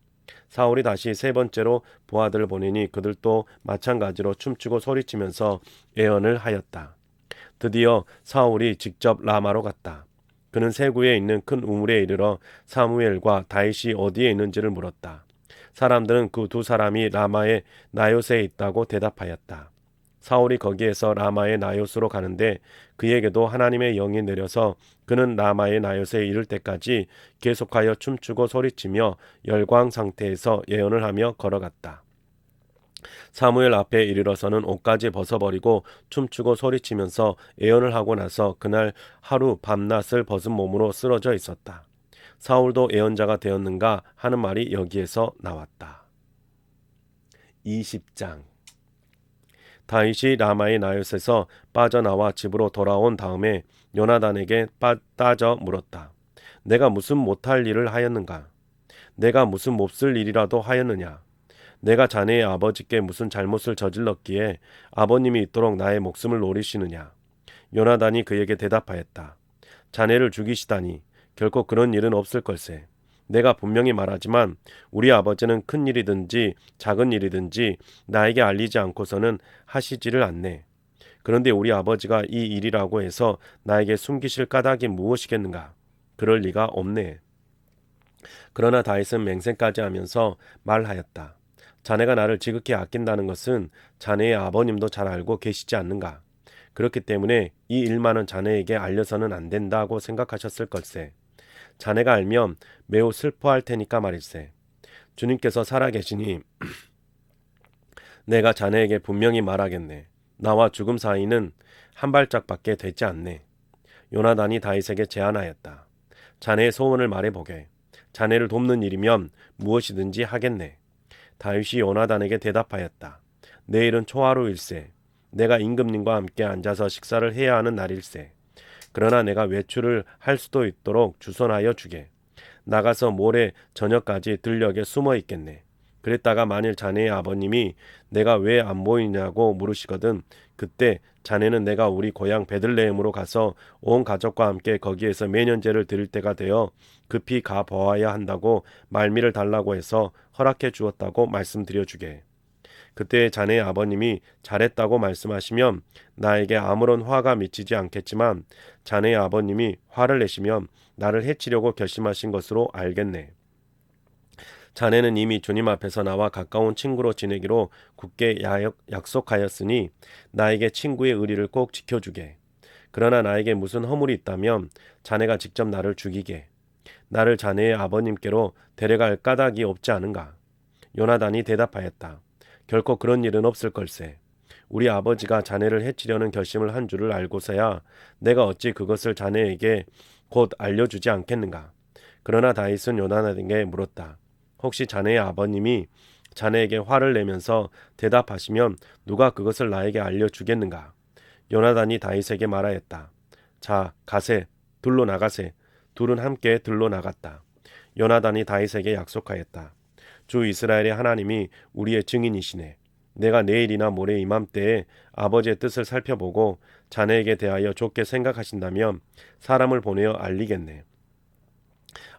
사울이 다시 세 번째로 부하들을 보내니 그들도 마찬가지로 춤추고 소리치면서 예언을 하였다. 드디어 사울이 직접 라마로 갔다. 그는 세구에 있는 큰 우물에 이르러 사무엘과 다윗이 어디에 있는지를 물었다. 사람들은 그 두 사람이 라마의 나요스에 있다고 대답하였다. 사울이 거기에서 라마의 나요스로 가는데 그에게도 하나님의 영이 내려서 그는 라마의 나요스에 이를 때까지 계속하여 춤추고 소리치며 열광 상태에서 예언을 하며 걸어갔다. 사무엘 앞에 이르러서는 옷까지 벗어버리고 춤추고 소리치면서 예언을 하고 나서 그날 하루 밤낮을 벗은 몸으로 쓰러져 있었다. 사울도 예언자가 되었는가 하는 말이 여기에서 나왔다. 20장. 다윗이 라마의 나요스에서 빠져나와 집으로 돌아온 다음에 요나단에게 따져 물었다. 내가 무슨 못할 일을 하였는가? 내가 무슨 몹쓸 일이라도 하였느냐? 내가 자네의 아버지께 무슨 잘못을 저질렀기에 아버님이 이토록 나의 목숨을 노리시느냐? 요나단이 그에게 대답하였다. 자네를 죽이시다니 결코 그런 일은 없을 걸세. 내가 분명히 말하지만 우리 아버지는 큰 일이든지 작은 일이든지 나에게 알리지 않고서는 하시지를 않네. 그런데 우리 아버지가 이 일이라고 해서 나에게 숨기실 까닭이 무엇이겠는가? 그럴 리가 없네. 그러나 다윗은 맹세까지 하면서 말하였다. 자네가 나를 지극히 아낀다는 것은 자네의 아버님도 잘 알고 계시지 않는가? 그렇기 때문에 이 일만은 자네에게 알려서는 안 된다고 생각하셨을 걸세. 자네가 알면 매우 슬퍼할 테니까 말일세. 주님께서 살아계시니 내가 자네에게 분명히 말하겠네. 나와 죽음 사이는 한 발짝밖에 되지 않네. 요나단이 다윗에게 제안하였다. 자네의 소원을 말해보게. 자네를 돕는 일이면 무엇이든지 하겠네. 다윗이 요나단에게 대답하였다. 내일은 초하루일세. 내가 임금님과 함께 앉아서 식사를 해야 하는 날일세. 그러나 내가 외출을 할 수도 있도록 주선하여 주게. 나가서 모레 저녁까지 들녘에 숨어 있겠네. 그랬다가 만일 자네의 아버님이 내가 왜 안 보이냐고 물으시거든 그때 자네는 내가 우리 고향 베들레헴으로 가서 온 가족과 함께 거기에서 매년제를 드릴 때가 되어 급히 가 보아야 한다고 말미를 달라고 해서 허락해 주었다고 말씀드려 주게. 그때 자네의 아버님이 잘했다고 말씀하시면 나에게 아무런 화가 미치지 않겠지만 자네의 아버님이 화를 내시면 나를 해치려고 결심하신 것으로 알겠네. 자네는 이미 주님 앞에서 나와 가까운 친구로 지내기로 굳게 약속하였으니 나에게 친구의 의리를 꼭 지켜주게. 그러나 나에게 무슨 허물이 있다면 자네가 직접 나를 죽이게. 나를 자네의 아버님께로 데려갈 까닭이 없지 않은가? 요나단이 대답하였다. 결코 그런 일은 없을 걸세. 우리 아버지가 자네를 해치려는 결심을 한 줄을 알고서야 내가 어찌 그것을 자네에게 곧 알려주지 않겠는가? 그러나 다윗은 요나단에게 물었다. 혹시 자네의 아버님이 자네에게 화를 내면서 대답하시면 누가 그것을 나에게 알려주겠는가? 요나단이 다윗에게 말하였다. 자, 가세, 들로 나가세. 둘은 함께 들로 나갔다. 요나단이 다윗에게 약속하였다. 주 이스라엘의 하나님이 우리의 증인이시네. 내가 내일이나 모레 이맘때에 아버지의 뜻을 살펴보고 자네에게 대하여 좋게 생각하신다면 사람을 보내어 알리겠네.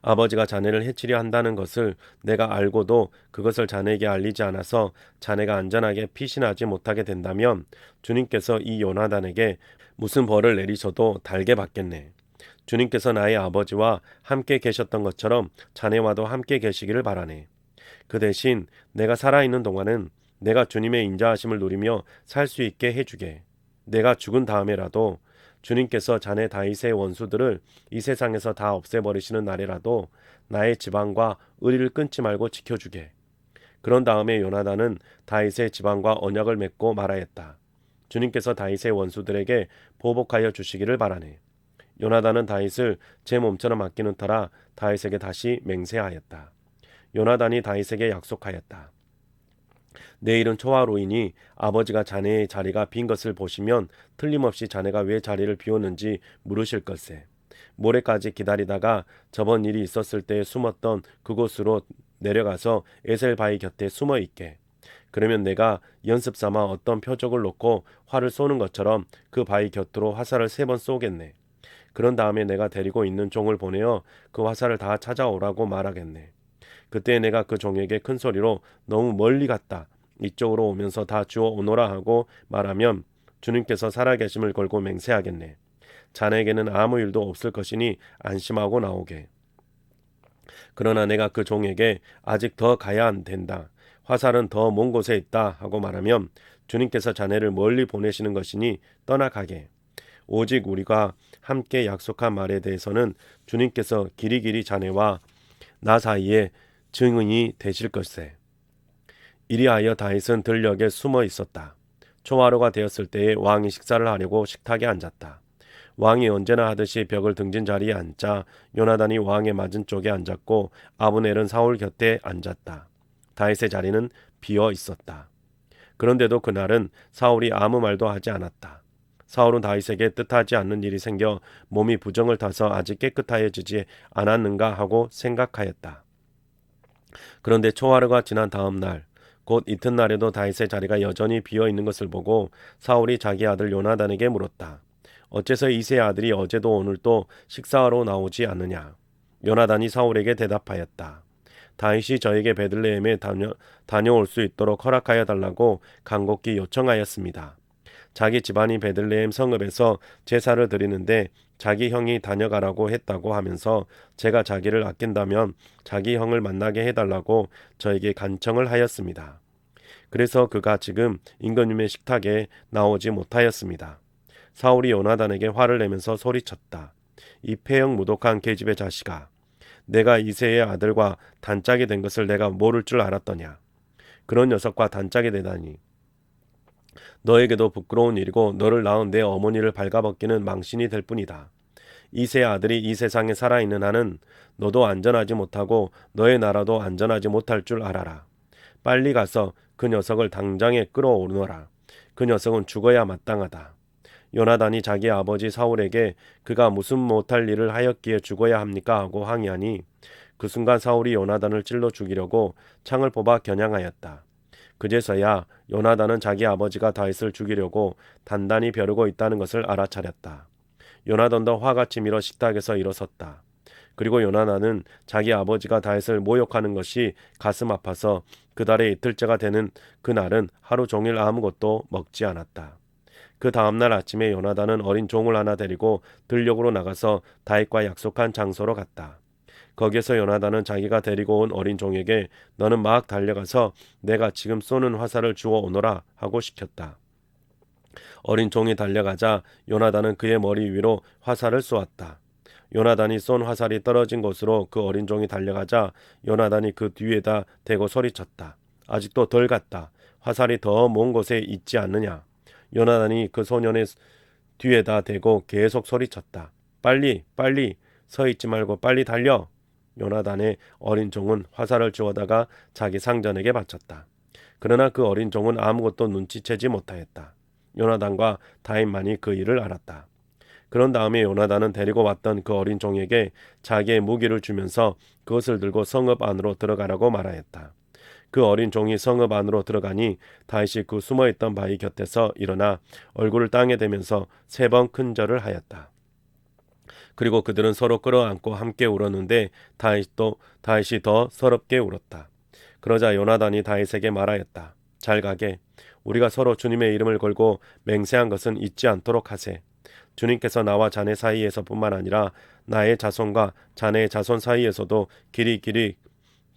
아버지가 자네를 해치려 한다는 것을 내가 알고도 그것을 자네에게 알리지 않아서 자네가 안전하게 피신하지 못하게 된다면 주님께서 이 요나단에게 무슨 벌을 내리셔도 달게 받겠네. 주님께서 나의 아버지와 함께 계셨던 것처럼 자네와도 함께 계시기를 바라네. 그 대신 내가 살아있는 동안은 내가 주님의 인자하심을 누리며 살 수 있게 해주게. 내가 죽은 다음에라도 주님께서 자네 다윗의 원수들을 이 세상에서 다 없애버리시는 날에라도 나의 지방과 의리를 끊지 말고 지켜주게. 그런 다음에 요나단은 다윗의 지방과 언약을 맺고 말하였다. 주님께서 다윗의 원수들에게 보복하여 주시기를 바라네. 요나단은 다윗을 제 몸처럼 아끼는 터라 다윗에게 다시 맹세하였다. 요나단이 다윗에게 약속하였다. 내일은 초하루이니 아버지가 자네의 자리가 빈 것을 보시면 틀림없이 자네가 왜 자리를 비웠는지 물으실 것세. 모레까지 기다리다가 저번 일이 있었을 때 숨었던 그곳으로 내려가서 에셀 바위 곁에 숨어 있게. 그러면 내가 연습 삼아 어떤 표적을 놓고 활을 쏘는 것처럼 그 바위 곁으로 화살을 3번 쏘겠네. 그런 다음에 내가 데리고 있는 종을 보내어 그 화살을 다 찾아오라고 말하겠네. 그때 내가 그 종에게 큰 소리로 너무 멀리 갔다, 이쪽으로 오면서 다 주워 오너라 하고 말하면 주님께서 살아계심을 걸고 맹세하겠네. 자네에게는 아무 일도 없을 것이니 안심하고 나오게. 그러나 내가 그 종에게 아직 더 가야 된다, 화살은 더 먼 곳에 있다 하고 말하면 주님께서 자네를 멀리 보내시는 것이니 떠나가게. 오직 우리가 함께 약속한 말에 대해서는 주님께서 길이길이 자네와 나 사이에 증인이 되실 것세. 이리하여 다윗은 들녘에 숨어 있었다. 초하루가 되었을 때에 왕이 식사를 하려고 식탁에 앉았다. 왕이 언제나 하듯이 벽을 등진 자리에 앉자 요나단이 왕의 맞은 쪽에 앉았고 아브넬은 사울 곁에 앉았다. 다윗의 자리는 비어 있었다. 그런데도 그날은 사울이 아무 말도 하지 않았다. 사울은 다윗에게 뜻하지 않는 일이 생겨 몸이 부정을 타서 아직 깨끗하여지지 않았는가 하고 생각하였다. 그런데 초하루가 지난 다음 날, 곧 이튿날에도 다윗의 자리가 여전히 비어 있는 것을 보고 사울이 자기 아들 요나단에게 물었다. 어째서 이새의 아들이 어제도 오늘도 식사하러 나오지 않느냐? 요나단이 사울에게 대답하였다. 다윗이 저에게 베들레헴에 다녀올 수 있도록 허락하여 달라고 간곡히 요청하였습니다. 자기 집안이 베들레헴 성읍에서 제사를 드리는데 자기 형이 다녀가라고 했다고 하면서 제가 자기를 아낀다면 자기 형을 만나게 해달라고 저에게 간청을 하였습니다. 그래서 그가 지금 임금님의 식탁에 나오지 못하였습니다. 사울이 요나단에게 화를 내면서 소리쳤다. 이 폐역 무독한 계집의 자식아, 내가 이새의 아들과 단짝이 된 것을 내가 모를 줄 알았더냐. 그런 녀석과 단짝이 되다니. 너에게도 부끄러운 일이고 너를 낳은 내 어머니를 발가벗기는 망신이 될 뿐이다. 이새의 아들이 이 세상에 살아있는 한은 너도 안전하지 못하고 너의 나라도 안전하지 못할 줄 알아라. 빨리 가서 그 녀석을 당장에 끌어오너라. 그 녀석은 죽어야 마땅하다. 요나단이 자기 아버지 사울에게 그가 무슨 못할 일을 하였기에 죽어야 합니까? 하고 항의하니 그 순간 사울이 요나단을 찔러 죽이려고 창을 뽑아 겨냥하였다. 그제서야 요나단은 자기 아버지가 다윗을 죽이려고 단단히 벼르고 있다는 것을 알아차렸다. 요나단도 화가 치밀어 식탁에서 일어섰다. 그리고 요나단은 자기 아버지가 다윗을 모욕하는 것이 가슴 아파서 그 달의 이틀째가 되는 그날은 하루 종일 아무것도 먹지 않았다. 그 다음날 아침에 요나단은 어린 종을 하나 데리고 들녘으로 나가서 다윗과 약속한 장소로 갔다. 거기에서 요나단은 자기가 데리고 온 어린 종에게 너는 막 달려가서 내가 지금 쏘는 화살을 주워 오너라 하고 시켰다. 어린 종이 달려가자 요나단은 그의 머리 위로 화살을 쏘았다. 요나단이 쏜 화살이 떨어진 곳으로 그 어린 종이 달려가자 요나단이 그 뒤에다 대고 소리쳤다. 아직도 덜 갔다. 화살이 더 먼 곳에 있지 않느냐. 요나단이 그 소년의 뒤에다 대고 계속 소리쳤다. 빨리 빨리 서 있지 말고 빨리 달려. 요나단의 어린 종은 화살을 주워다가 자기 상전에게 바쳤다. 그러나 그 어린 종은 아무것도 눈치채지 못하였다. 요나단과 다윗만이 그 일을 알았다. 그런 다음에 요나단은 데리고 왔던 그 어린 종에게 자기의 무기를 주면서 그것을 들고 성읍 안으로 들어가라고 말하였다. 그 어린 종이 성읍 안으로 들어가니 다윗이 그 숨어있던 바위 곁에서 일어나 얼굴을 땅에 대면서 3번 큰 절을 하였다. 그리고 그들은 서로 끌어안고 함께 울었는데 다윗이 더 서럽게 울었다. 그러자 요나단이 다윗에게 말하였다. 잘 가게. 우리가 서로 주님의 이름을 걸고 맹세한 것은 잊지 않도록 하세. 주님께서 나와 자네 사이에서뿐만 아니라 나의 자손과 자네의 자손 사이에서도 길이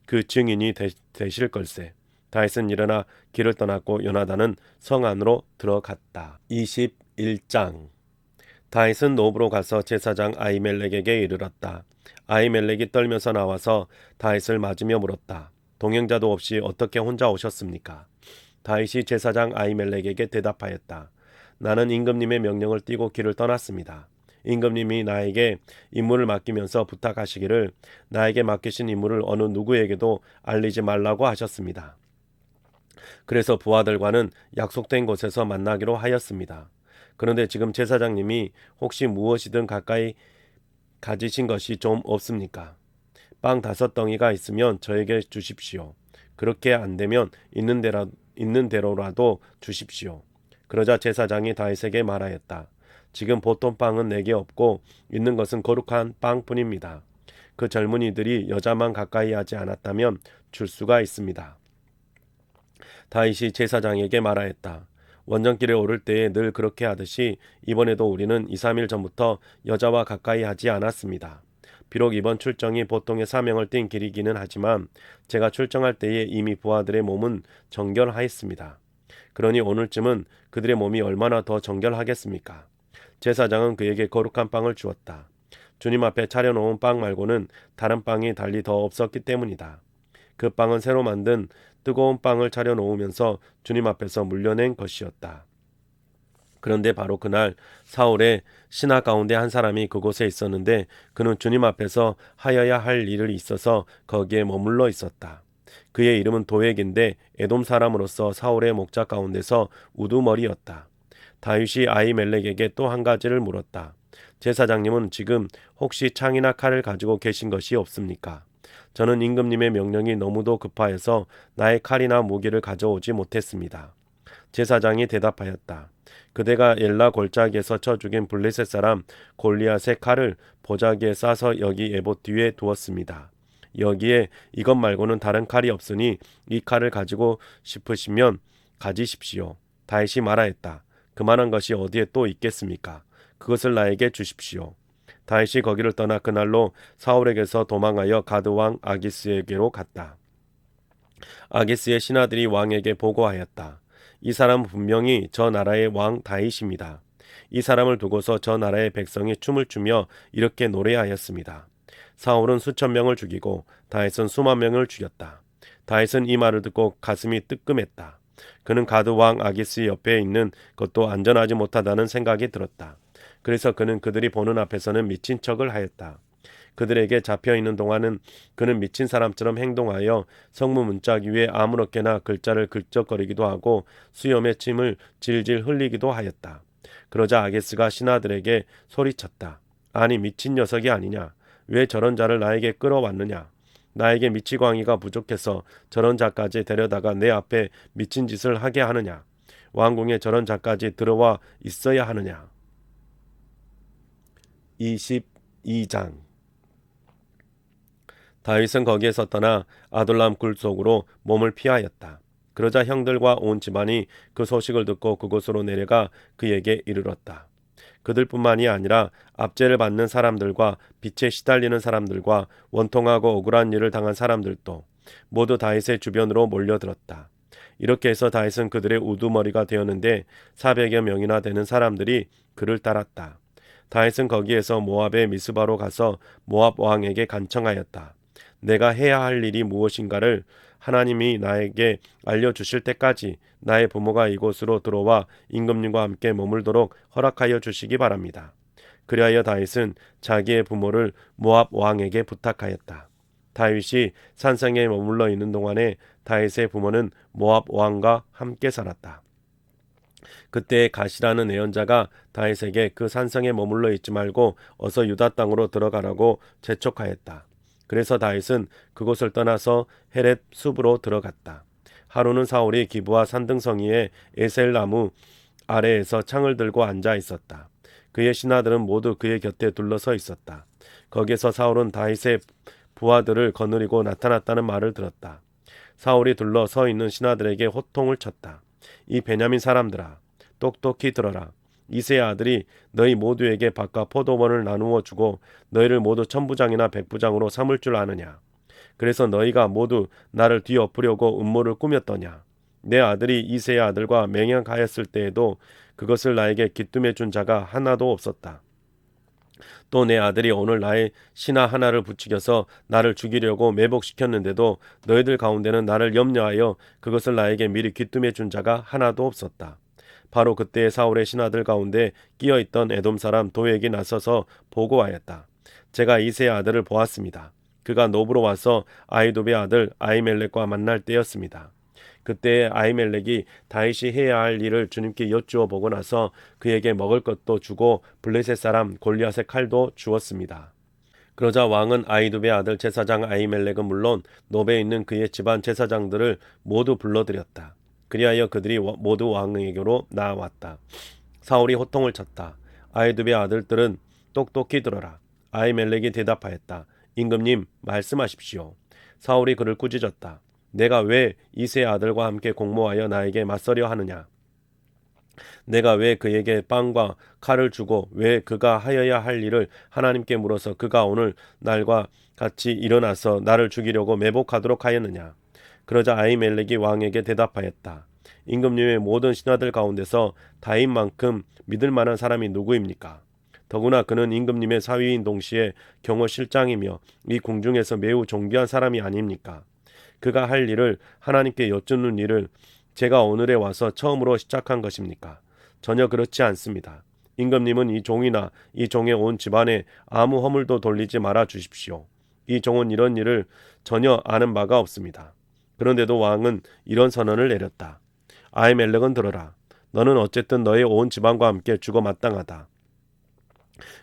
그 증인이 되실 걸세. 다윗은 일어나 길을 떠났고 요나단은 성 안으로 들어갔다. 21장. 다윗은 노브로 가서 제사장 아히멜렉에게 이르렀다. 아히멜렉이 떨면서 나와서 다윗을 맞으며 물었다. 동행자도 없이 어떻게 혼자 오셨습니까? 다윗이 제사장 아히멜렉에게 대답하였다. 나는 임금님의 명령을 띠고 길을 떠났습니다. 임금님이 나에게 임무를 맡기면서 부탁하시기를 나에게 맡기신 임무를 어느 누구에게도 알리지 말라고 하셨습니다. 그래서 부하들과는 약속된 곳에서 만나기로 하였습니다. 그런데 지금 제사장님이 혹시 무엇이든 가까이 가지신 것이 좀 없습니까? 빵 5덩이가 있으면 저에게 주십시오. 그렇게 안 되면 있는 대로라도 주십시오. 그러자 제사장이 다윗에게 말하였다. 지금 보통 빵은 내게 없고 있는 것은 거룩한 빵뿐입니다. 그 젊은이들이 여자만 가까이 하지 않았다면 줄 수가 있습니다. 다윗이 제사장에게 말하였다. 원정길에 오를 때에 늘 그렇게 하듯이 이번에도 우리는 2, 3일 전부터 여자와 가까이 하지 않았습니다. 비록 이번 출정이 보통의 사명을 띈 길이기는 하지만 제가 출정할 때에 이미 부하들의 몸은 정결하였습니다. 그러니 오늘쯤은 그들의 몸이 얼마나 더 정결하겠습니까? 제사장은 그에게 거룩한 빵을 주었다. 주님 앞에 차려놓은 빵 말고는 다른 빵이 달리 더 없었기 때문이다. 그 빵은 새로 만든 뜨거운 빵을 차려놓으면서 주님 앞에서 물려낸 것이었다. 그런데 바로 그날 사울의 신하 가운데 한 사람이 그곳에 있었는데 그는 주님 앞에서 하여야 할 일이 있어서 거기에 머물러 있었다. 그의 이름은 도액인데 에돔 사람으로서 사울의 목자 가운데서 우두머리였다. 다윗이 아히멜렉에게 또 한 가지를 물었다. 제사장님은 지금 혹시 창이나 칼을 가지고 계신 것이 없습니까? 저는 임금님의 명령이 너무도 급하여서 나의 칼이나 무기를 가져오지 못했습니다. 제사장이 대답하였다. 그대가 엘라 골짜기에서 쳐 죽인 블레셋 사람 골리앗의 칼을 보자기에 싸서 여기 에봇 뒤에 두었습니다. 여기에 이것 말고는 다른 칼이 없으니 이 칼을 가지고 싶으시면 가지십시오. 다윗이 말하였다. 그만한 것이 어디에 또 있겠습니까? 그것을 나에게 주십시오. 다윗이 거기를 떠나 그날로 사울에게서 도망하여 가드 왕 아기스에게로 갔다. 아기스의 신하들이 왕에게 보고하였다. 이 사람은 분명히 저 나라의 왕 다윗입니다. 이 사람을 두고서 저 나라의 백성이 춤을 추며 이렇게 노래하였습니다. 사울은 수천 명을 죽이고 다윗은 수만 명을 죽였다. 다윗은 이 말을 듣고 가슴이 뜨끔했다. 그는 가드 왕 아기스 옆에 있는 것도 안전하지 못하다는 생각이 들었다. 그래서 그는 그들이 보는 앞에서는 미친 척을 하였다. 그들에게 잡혀있는 동안은 그는 미친 사람처럼 행동하여 성문 문짝 위에 아무렇게나 글자를 긁적거리기도 하고 수염에 침을 질질 흘리기도 하였다. 그러자 아게스가 신하들에게 소리쳤다. 아니 미친 녀석이 아니냐? 왜 저런 자를 나에게 끌어왔느냐? 나에게 미치광이가 부족해서 저런 자까지 데려다가 내 앞에 미친 짓을 하게 하느냐? 왕궁에 저런 자까지 들어와 있어야 하느냐? 22장 다윗은 거기에서 떠나 아둘람 굴 속으로 몸을 피하였다. 그러자 형들과 온 집안이 그 소식을 듣고 그곳으로 내려가 그에게 이르렀다. 그들뿐만이 아니라 압제를 받는 사람들과 빛에 시달리는 사람들과 원통하고 억울한 일을 당한 사람들도 모두 다윗의 주변으로 몰려들었다. 이렇게 해서 다윗은 그들의 우두머리가 되었는데 400여 명이나 되는 사람들이 그를 따랐다. 다윗은 거기에서 모압의 미스바로 가서 모압 왕에게 간청하였다. 내가 해야 할 일이 무엇인가를 하나님이 나에게 알려주실 때까지 나의 부모가 이곳으로 들어와 임금님과 함께 머물도록 허락하여 주시기 바랍니다. 그리하여 다윗은 자기의 부모를 모압 왕에게 부탁하였다. 다윗이 산성에 머물러 있는 동안에 다윗의 부모는 모압 왕과 함께 살았다. 그때 가시라는 예언자가 다윗에게 그 산성에 머물러 있지 말고 어서 유다 땅으로 들어가라고 재촉하였다. 그래서 다윗은 그곳을 떠나서 헤렛 숲으로 들어갔다. 하루는 사울이 기브아 산등성이의 에셀나무 아래에서 창을 들고 앉아 있었다. 그의 신하들은 모두 그의 곁에 둘러서 있었다. 거기에서 사울은 다윗의 부하들을 거느리고 나타났다는 말을 들었다. 사울이 둘러 서 있는 신하들에게 호통을 쳤다. 이 베냐민 사람들아, 똑똑히 들어라. 이새의 아들이 너희 모두에게 밭과 포도원을 나누어 주고 너희를 모두 천부장이나 백부장으로 삼을 줄 아느냐? 그래서 너희가 모두 나를 뒤엎으려고 음모를 꾸몄더냐? 내 아들이 이새의 아들과 맹약하였을 때에도 그것을 나에게 기뜸해 준 자가 하나도 없었다. 또 내 아들이 오늘 나의 신하 하나를 부추겨서 나를 죽이려고 매복시켰는데도 너희들 가운데는 나를 염려하여 그것을 나에게 미리 기뜸해 준 자가 하나도 없었다. 바로 그때 사울의 신하들 가운데 끼어있던 에돔 사람 도액이 나서서 보고하였다. 제가 이새의 아들을 보았습니다. 그가 노브로 와서 아히도베의 아들 아히멜렉과 만날 때였습니다. 그때 아히멜렉이 다윗이 해야 할 일을 주님께 여쭈어 보고 나서 그에게 먹을 것도 주고 블레셋 사람 골리앗의 칼도 주었습니다. 그러자 왕은 아히두베의 아들 제사장 아히멜렉은 물론 노베에 있는 그의 집안 제사장들을 모두 불러들였다. 그리하여 그들이 모두 왕에게로 나아왔다. 사울이 호통을 쳤다. 아히두베의 아들들은 똑똑히 들어라. 아히멜렉이 대답하였다. 임금님 말씀하십시오. 사울이 그를 꾸짖었다. 내가 왜 이새의 아들과 함께 공모하여 나에게 맞서려 하느냐? 내가 왜 그에게 빵과 칼을 주고 왜 그가 하여야 할 일을 하나님께 물어서 그가 오늘 날과 같이 일어나서 나를 죽이려고 매복하도록 하였느냐? 그러자 아히멜렉이 왕에게 대답하였다. 임금님의 모든 신하들 가운데서 다윗만큼 믿을 만한 사람이 누구입니까? 더구나 그는 임금님의 사위인 동시에 경호실장이며 이 궁중에서 매우 존귀한 사람이 아닙니까? 그가 할 일을 하나님께 여쭙는 일을 제가 오늘에 와서 처음으로 시작한 것입니까? 전혀 그렇지 않습니다. 임금님은 이 종이나 이 종의 온 집안에 아무 허물도 돌리지 말아 주십시오. 이 종은 이런 일을 전혀 아는 바가 없습니다. 그런데도 왕은 이런 선언을 내렸다. 아히멜렉은 들어라. 너는 어쨌든 너의 온 집안과 함께 죽어 마땅하다.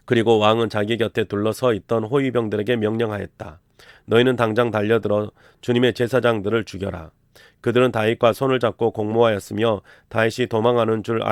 그리고 왕은 자기 곁에 둘러서 있던 호위병들에게 명령하였다. 너희는 당장 달려들어 주님의 제사장들을 죽여라. 그들은 다윗과 손을 잡고 공모하였으며 다윗이 도망하는 줄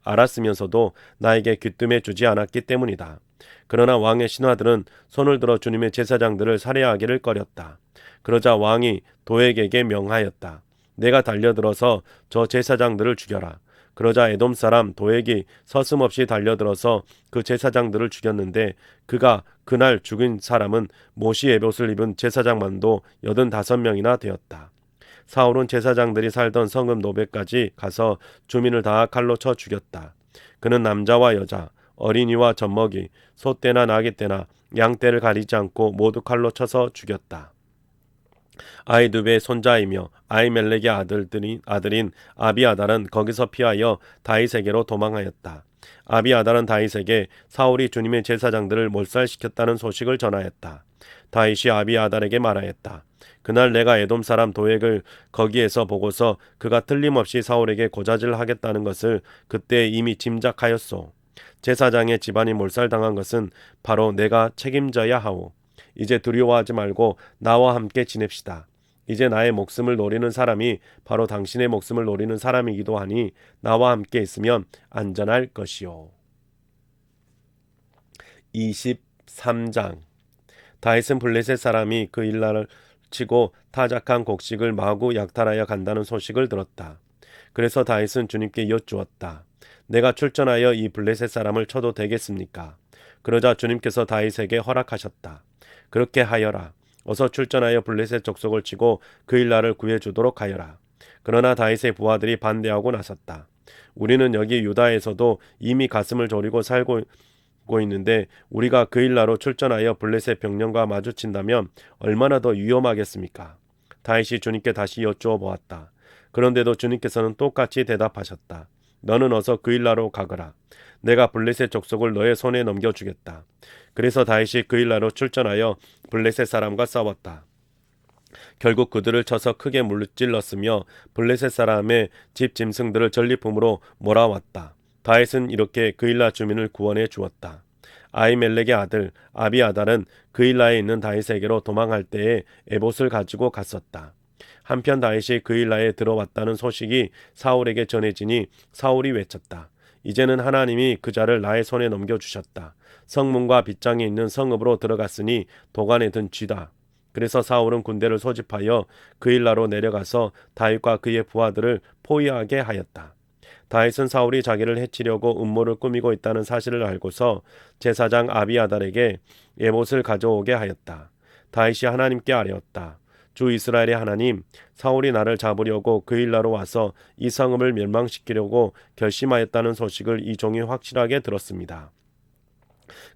알았으면서도 나에게 귀뜸해 주지 않았기 때문이다. 그러나 왕의 신하들은 손을 들어 주님의 제사장들을 살해하기를 꺼렸다. 그러자 왕이 도액에게 명하였다. 내가 달려들어서 저 제사장들을 죽여라. 그러자 에돔 사람 도액이 서슴없이 달려들어서 그 제사장들을 죽였는데 그가 그날 죽인 사람은 모시 에봇을 입은 제사장만도 85명이나 되었다. 사울은 제사장들이 살던 성읍 노베까지 가서 주민을 다 칼로 쳐 죽였다. 그는 남자와 여자, 어린이와 젖먹이, 소떼나 나귀떼나 양떼를 가리지 않고 모두 칼로 쳐서 죽였다. 아히두베의 손자이며 아히멜렉의 아들인 아비아달은 거기서 피하여 다윗에게로 도망하였다. 아비아달은 다윗에게 사울이 주님의 제사장들을 몰살시켰다는 소식을 전하였다. 다윗이 아비아달에게 말하였다. 그날 내가 에돔 사람 도액을 거기에서 보고서 그가 틀림없이 사울에게 고자질하겠다는 것을 그때 이미 짐작하였소. 제사장의 집안이 몰살당한 것은 바로 내가 책임져야 하오. 이제 두려워하지 말고 나와 함께 지냅시다. 이제 나의 목숨을 노리는 사람이 바로 당신의 목숨을 노리는 사람이기도 하니 나와 함께 있으면 안전할 것이요. 23장. 다윗은 블레셋 사람이 그 일날을 치고 타작한 곡식을 마구 약탈하여 간다는 소식을 들었다. 그래서 다윗은 주님께 여쭈었다. 내가 출전하여 이 블레셋 사람을 쳐도 되겠습니까? 그러자 주님께서 다윗에게 허락하셨다. 그렇게 하여라. 어서 출전하여 블레셋 족속을 치고 그 일날을 구해주도록 하여라. 그러나 다윗의 부하들이 반대하고 나섰다. 우리는 여기 유다에서도 이미 가슴을 졸이고 살고 있는데 우리가 그 일날로 출전하여 블레셋 병력과 마주친다면 얼마나 더 위험하겠습니까? 다윗이 주님께 다시 여쭈어 보았다. 그런데도 주님께서는 똑같이 대답하셨다. 너는 어서 그 일날로 가거라. 내가 블레셋 족속을 너의 손에 넘겨주겠다. 그래서 다윗이 그 일날로 출전하여 블레셋 사람과 싸웠다. 결국 그들을 쳐서 크게 물질렀으며 블레셋 사람의 집 짐승들을 전리품으로 몰아왔다. 다윗은 이렇게 그일라 주민을 구원해 주었다. 아히멜렉의 아들 아비아달은 그일라에 있는 다윗에게로 도망할 때에 에봇을 가지고 갔었다. 한편 다윗이 그일라에 들어왔다는 소식이 사울에게 전해지니 사울이 외쳤다. 이제는 하나님이 그 자를 나의 손에 넘겨주셨다. 성문과 빗장이 있는 성읍으로 들어갔으니 도관에 든 쥐다. 그래서 사울은 군대를 소집하여 그일라로 내려가서 다윗과 그의 부하들을 포위하게 하였다. 다윗은 사울이 자기를 해치려고 음모를 꾸미고 있다는 사실을 알고서 제사장 아비아달에게 에봇을 가져오게 하였다. 다윗이 하나님께 아뢰었다. 주 이스라엘의 하나님, 사울이 나를 잡으려고 그일라로 와서 이 성읍을 멸망시키려고 결심하였다는 소식을 이 종이 확실하게 들었습니다.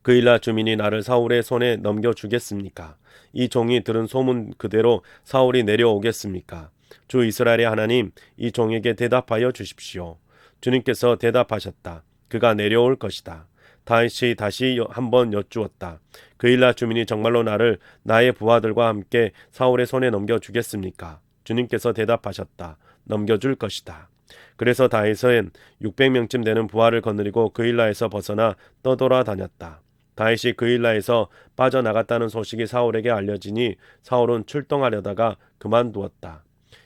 그일라 주민이 나를 사울의 손에 넘겨주겠습니까? 이 종이 들은 소문 그대로 사울이 내려오겠습니까? 주 이스라엘의 하나님, 이 종에게 대답하여 주십시오. 주님께서 대답하셨다. 그가 내려올 것이다. 다윗이 다시 한번 여쭈었다. 그일라 주민이 정말로 나를 나의 부하들과 함께 사울의 손에 넘겨주겠습니까? 주님께서 대답하셨다. 넘겨줄 것이다. 그래서 다윗은 600명쯤 되는 부하를 거느리고 그일라에서 벗어나 떠돌아다녔다. 다윗이 그일라에서 빠져나갔다는 소식이 사울에게 알려지니 사울은 출동하려다가 그만두었다.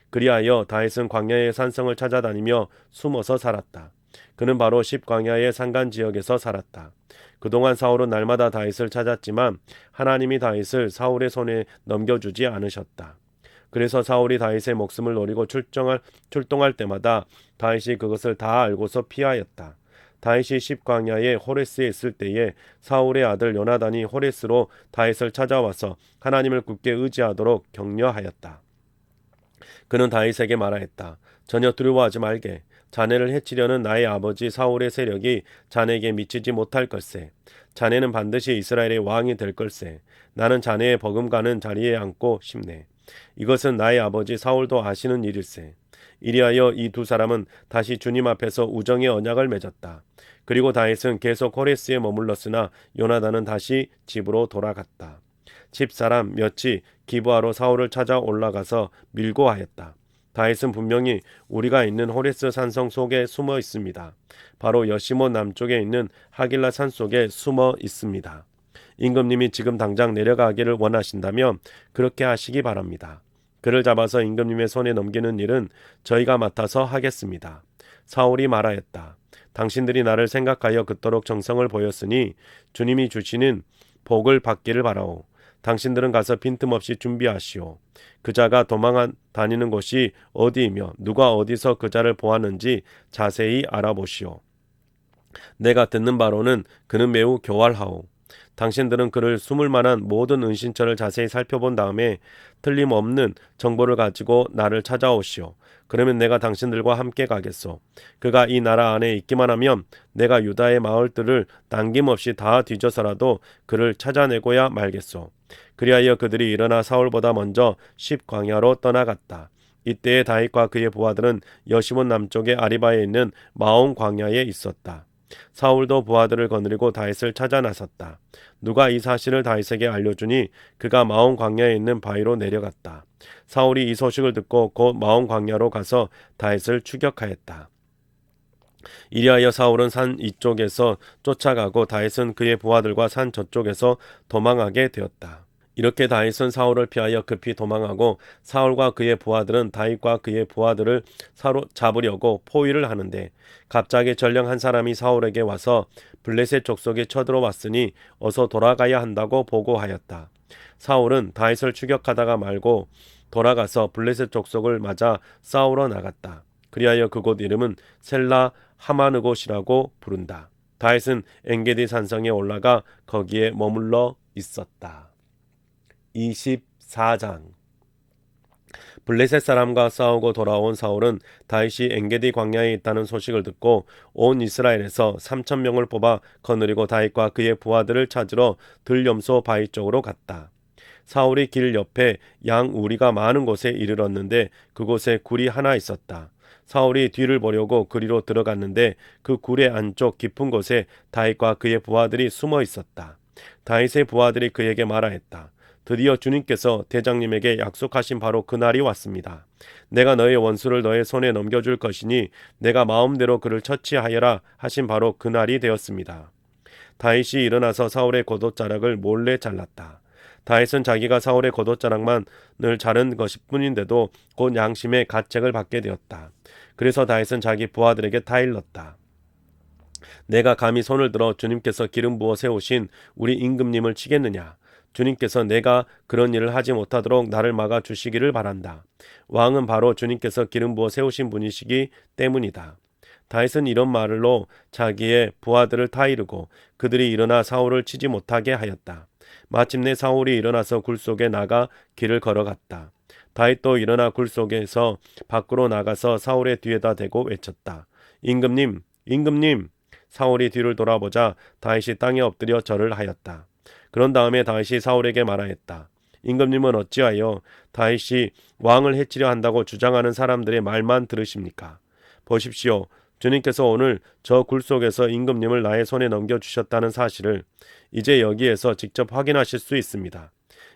그리하여 다윗은 광야의 산성을 찾아다니며 숨어서 살았다. 그는 바로 십광야의 산간 지역에서 살았다. 그동안 사울은 날마다 다윗을 찾았지만 하나님이 다윗을 사울의 손에 넘겨주지 않으셨다. 그래서 사울이 다윗의 목숨을 노리고 출동할 때마다 다윗이 그것을 다 알고서 피하였다. 다윗이 십광야의 호레스에 있을 때에 사울의 아들 요나단이 호레스로 다윗을 찾아와서 하나님을 굳게 의지하도록 격려하였다. 그는 다윗에게 말하였다. 전혀 두려워하지 말게. 자네를 해치려는 나의 아버지 사울의 세력이 자네에게 미치지 못할 걸세. 자네는 반드시 이스라엘의 왕이 될 걸세. 나는 자네의 버금가는 자리에 앉고 싶네. 이것은 나의 아버지 사울도 아시는 일일세. 이리하여 이 두 사람은 다시 주님 앞에서 우정의 언약을 맺었다. 그리고 다윗은 계속 호레스에 머물렀으나 요나단은 다시 집으로 돌아갔다. 집사람 몇이 기브아로 사울을 찾아 올라가서 밀고 하였다. 다윗은 분명히 우리가 있는 호레스 산성 속에 숨어 있습니다. 바로 여시몬 남쪽에 있는 하길라 산 속에 숨어 있습니다. 임금님이 지금 당장 내려가기를 원하신다면 그렇게 하시기 바랍니다. 그를 잡아서 임금님의 손에 넘기는 일은 저희가 맡아서 하겠습니다. 사울이 말하였다. 당신들이 나를 생각하여 그토록 정성을 보였으니 주님이 주시는 복을 받기를 바라오. 당신들은 가서 빈틈없이 준비하시오. 그자가 다니는 곳이 어디이며 누가 어디서 그자를 보았는지 자세히 알아보시오. 내가 듣는 바로는 그는 매우 교활하오. 당신들은 그를 숨을 만한 모든 은신처를 자세히 살펴본 다음에 틀림없는 정보를 가지고 나를 찾아오시오. 그러면 내가 당신들과 함께 가겠소. 그가 이 나라 안에 있기만 하면 내가 유다의 마을들을 남김없이 다 뒤져서라도 그를 찾아내고야 말겠소. 그리하여 그들이 일어나 사울보다 먼저 십광야로 떠나갔다. 이때에 다윗과 그의 부하들은 여시몬 남쪽의 아리바에 있는 마온 광야에 있었다. 사울도 부하들을 거느리고 다윗을 찾아 나섰다. 누가 이 사실을 다윗에게 알려주니 그가 마온 광야에 있는 바위로 내려갔다. 사울이 이 소식을 듣고 곧 마온 광야로 가서 다윗을 추격하였다. 이리하여 사울은 산 이쪽에서 쫓아가고 다윗은 그의 부하들과 산 저쪽에서 도망하게 되었다. 이렇게 다윗은 사울을 피하여 급히 도망하고 사울과 그의 부하들은 다윗과 그의 부하들을 사로잡으려고 포위를 하는데 갑자기 전령 한 사람이 사울에게 와서 블레셋 족속이 쳐들어왔으니 어서 돌아가야 한다고 보고하였다. 사울은 다윗을 추격하다가 말고 돌아가서 블레셋 족속을 맞아 싸우러 나갔다. 그리하여 그곳 이름은 셀라 하마느곳이라고 부른다. 다윗은 엔게디 산성에 올라가 거기에 머물러 있었다. 24장. 블레셋 사람과 싸우고 돌아온 사울은 다윗이 엔게디 광야에 있다는 소식을 듣고 온 이스라엘에서 3,000명을 뽑아 거느리고 다윗과 그의 부하들을 찾으러 들염소 바위 쪽으로 갔다. 사울이 길 옆에 양 우리가 많은 곳에 이르렀는데 그곳에 굴이 하나 있었다. 사울이 뒤를 보려고 그리로 들어갔는데 그 굴의 안쪽 깊은 곳에 다윗과 그의 부하들이 숨어 있었다. 다윗의 부하들이 그에게 말하였다. 드디어 주님께서 대장님에게 약속하신 바로 그날이 왔습니다. 내가 너의 원수를 너의 손에 넘겨줄 것이니 내가 마음대로 그를 처치하여라 하신 바로 그날이 되었습니다. 다윗이 일어나서 사울의 겉옷자락을 몰래 잘랐다. 다윗은 자기가 사울의 겉옷자락만을 자른 것뿐인데도 곧 양심의 가책을 받게 되었다. 그래서 다윗은 자기 부하들에게 타일렀다. 내가 감히 손을 들어 주님께서 기름 부어 세우신 우리 임금님을 치겠느냐? 주님께서 내가 그런 일을 하지 못하도록 나를 막아 주시기를 바란다. 왕은 바로 주님께서 기름 부어 세우신 분이시기 때문이다. 다윗은 이런 말로 자기의 부하들을 타이르고 그들이 일어나 사울을 치지 못하게 하였다. 마침내 사울이 일어나서 굴 속에 나가 길을 걸어갔다. 다윗도 일어나 굴 속에서 밖으로 나가서 사울의 뒤에다 대고 외쳤다. 임금님, 임금님! 사울이 뒤를 돌아보자 다윗이 땅에 엎드려 절을 하였다. 그런 다음에 다윗이 사울에게 말하였다. 임금님은 어찌하여 다윗이 왕을 해치려 한다고 주장하는 사람들의 말만 들으십니까? 보십시오. 주님께서 오늘 저 굴 속에서 임금님을 나의 손에 넘겨주셨다는 사실을 이제 여기에서 직접 확인하실 수 있습니다.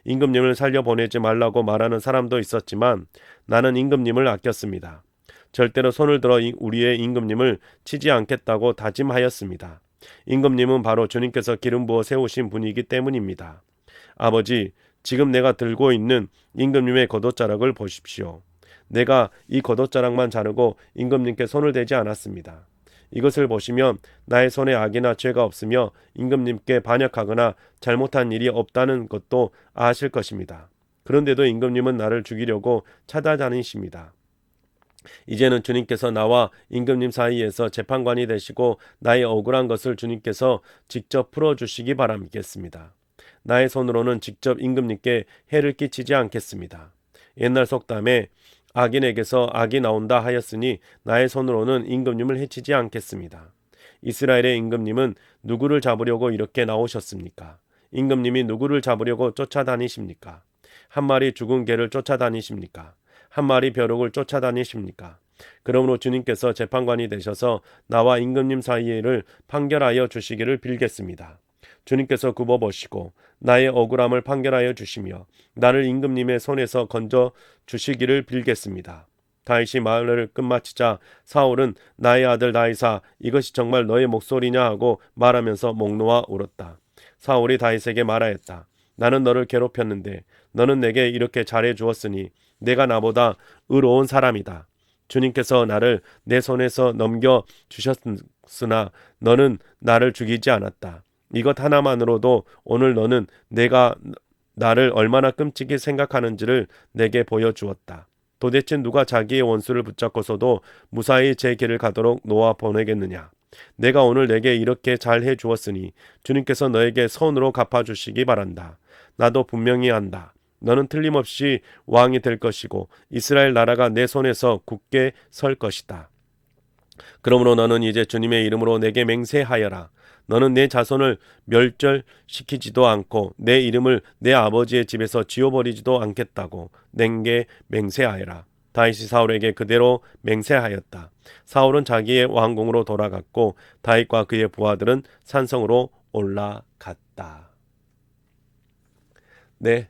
임금님을 살려보내지 말라고 말하는 사람도 있었지만 나는 임금님을 아꼈습니다. 절대로 손을 들어 우리의 임금님을 치지 않겠다고 다짐하였습니다. 임금님은 바로 주님께서 기름 부어 세우신 분이기 때문입니다. 아버지, 지금 내가 들고 있는 임금님의 겉옷자락을 보십시오. 내가 이 겉옷자락만 자르고 임금님께 손을 대지 않았습니다. 이것을 보시면 나의 손에 악이나 죄가 없으며 임금님께 반역하거나 잘못한 일이 없다는 것도 아실 것입니다. 그런데도 임금님은 나를 죽이려고 찾아다니십니다. 이제는 주님께서 나와 임금님 사이에서 재판관이 되시고 나의 억울한 것을 주님께서 직접 풀어주시기 바라겠습니다. 나의 손으로는 직접 임금님께 해를 끼치지 않겠습니다. 옛날 속담에 악인에게서 악이 나온다 하였으니 나의 손으로는 임금님을 해치지 않겠습니다. 이스라엘의 임금님은 누구를 잡으려고 이렇게 나오셨습니까? 임금님이 누구를 잡으려고 쫓아다니십니까? 한 마리 죽은 개를 쫓아다니십니까? 한 마리 벼룩을 쫓아다니십니까? 그러므로 주님께서 재판관이 되셔서 나와 임금님 사이를 판결하여 주시기를 빌겠습니다. 주님께서 굽어보시고 나의 억울함을 판결하여 주시며 나를 임금님의 손에서 건져 주시기를 빌겠습니다. 다윗이 말을 끝마치자 사울은 나의 아들 다윗아, 이것이 정말 너의 목소리냐 하고 말하면서 목 놓아 울었다. 사울이 다윗에게 말하였다. 나는 너를 괴롭혔는데 너는 내게 이렇게 잘해 주었으니 내가 나보다 의로운 사람이다. 주님께서 나를 내 손에서 넘겨 주셨으나 너는 나를 죽이지 않았다. 이것 하나만으로도 오늘 너는 내가 나를 얼마나 끔찍히 생각하는지를 내게 보여주었다. 도대체 누가 자기의 원수를 붙잡고서도 무사히 제 길을 가도록 놓아 보내겠느냐? 내가 오늘 내게 이렇게 잘 해주었으니 주님께서 너에게 선으로 갚아주시기 바란다. 나도 분명히 한다. 너는 틀림없이 왕이 될 것이고 이스라엘 나라가 내 손에서 굳게 설 것이다. 그러므로 너는 이제 주님의 이름으로 내게 맹세하여라. 너는 내 자손을 멸절시키지도 않고 내 이름을 내 아버지의 집에서 지워버리지도 않겠다고 내게 맹세하여라. 다윗이 사울에게 그대로 맹세하였다. 사울은 자기의 왕궁으로 돌아갔고 다윗과 그의 부하들은 산성으로 올라갔다. 네,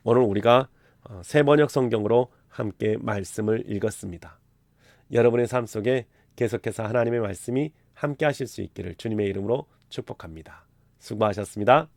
오늘 우리가 새 번역 성경으로 함께 말씀을 읽었습니다. 여러분의 삶 속에 계속해서 하나님의 말씀이 함께 하실 수 있기를 주님의 이름으로 축복합니다. 수고하셨습니다.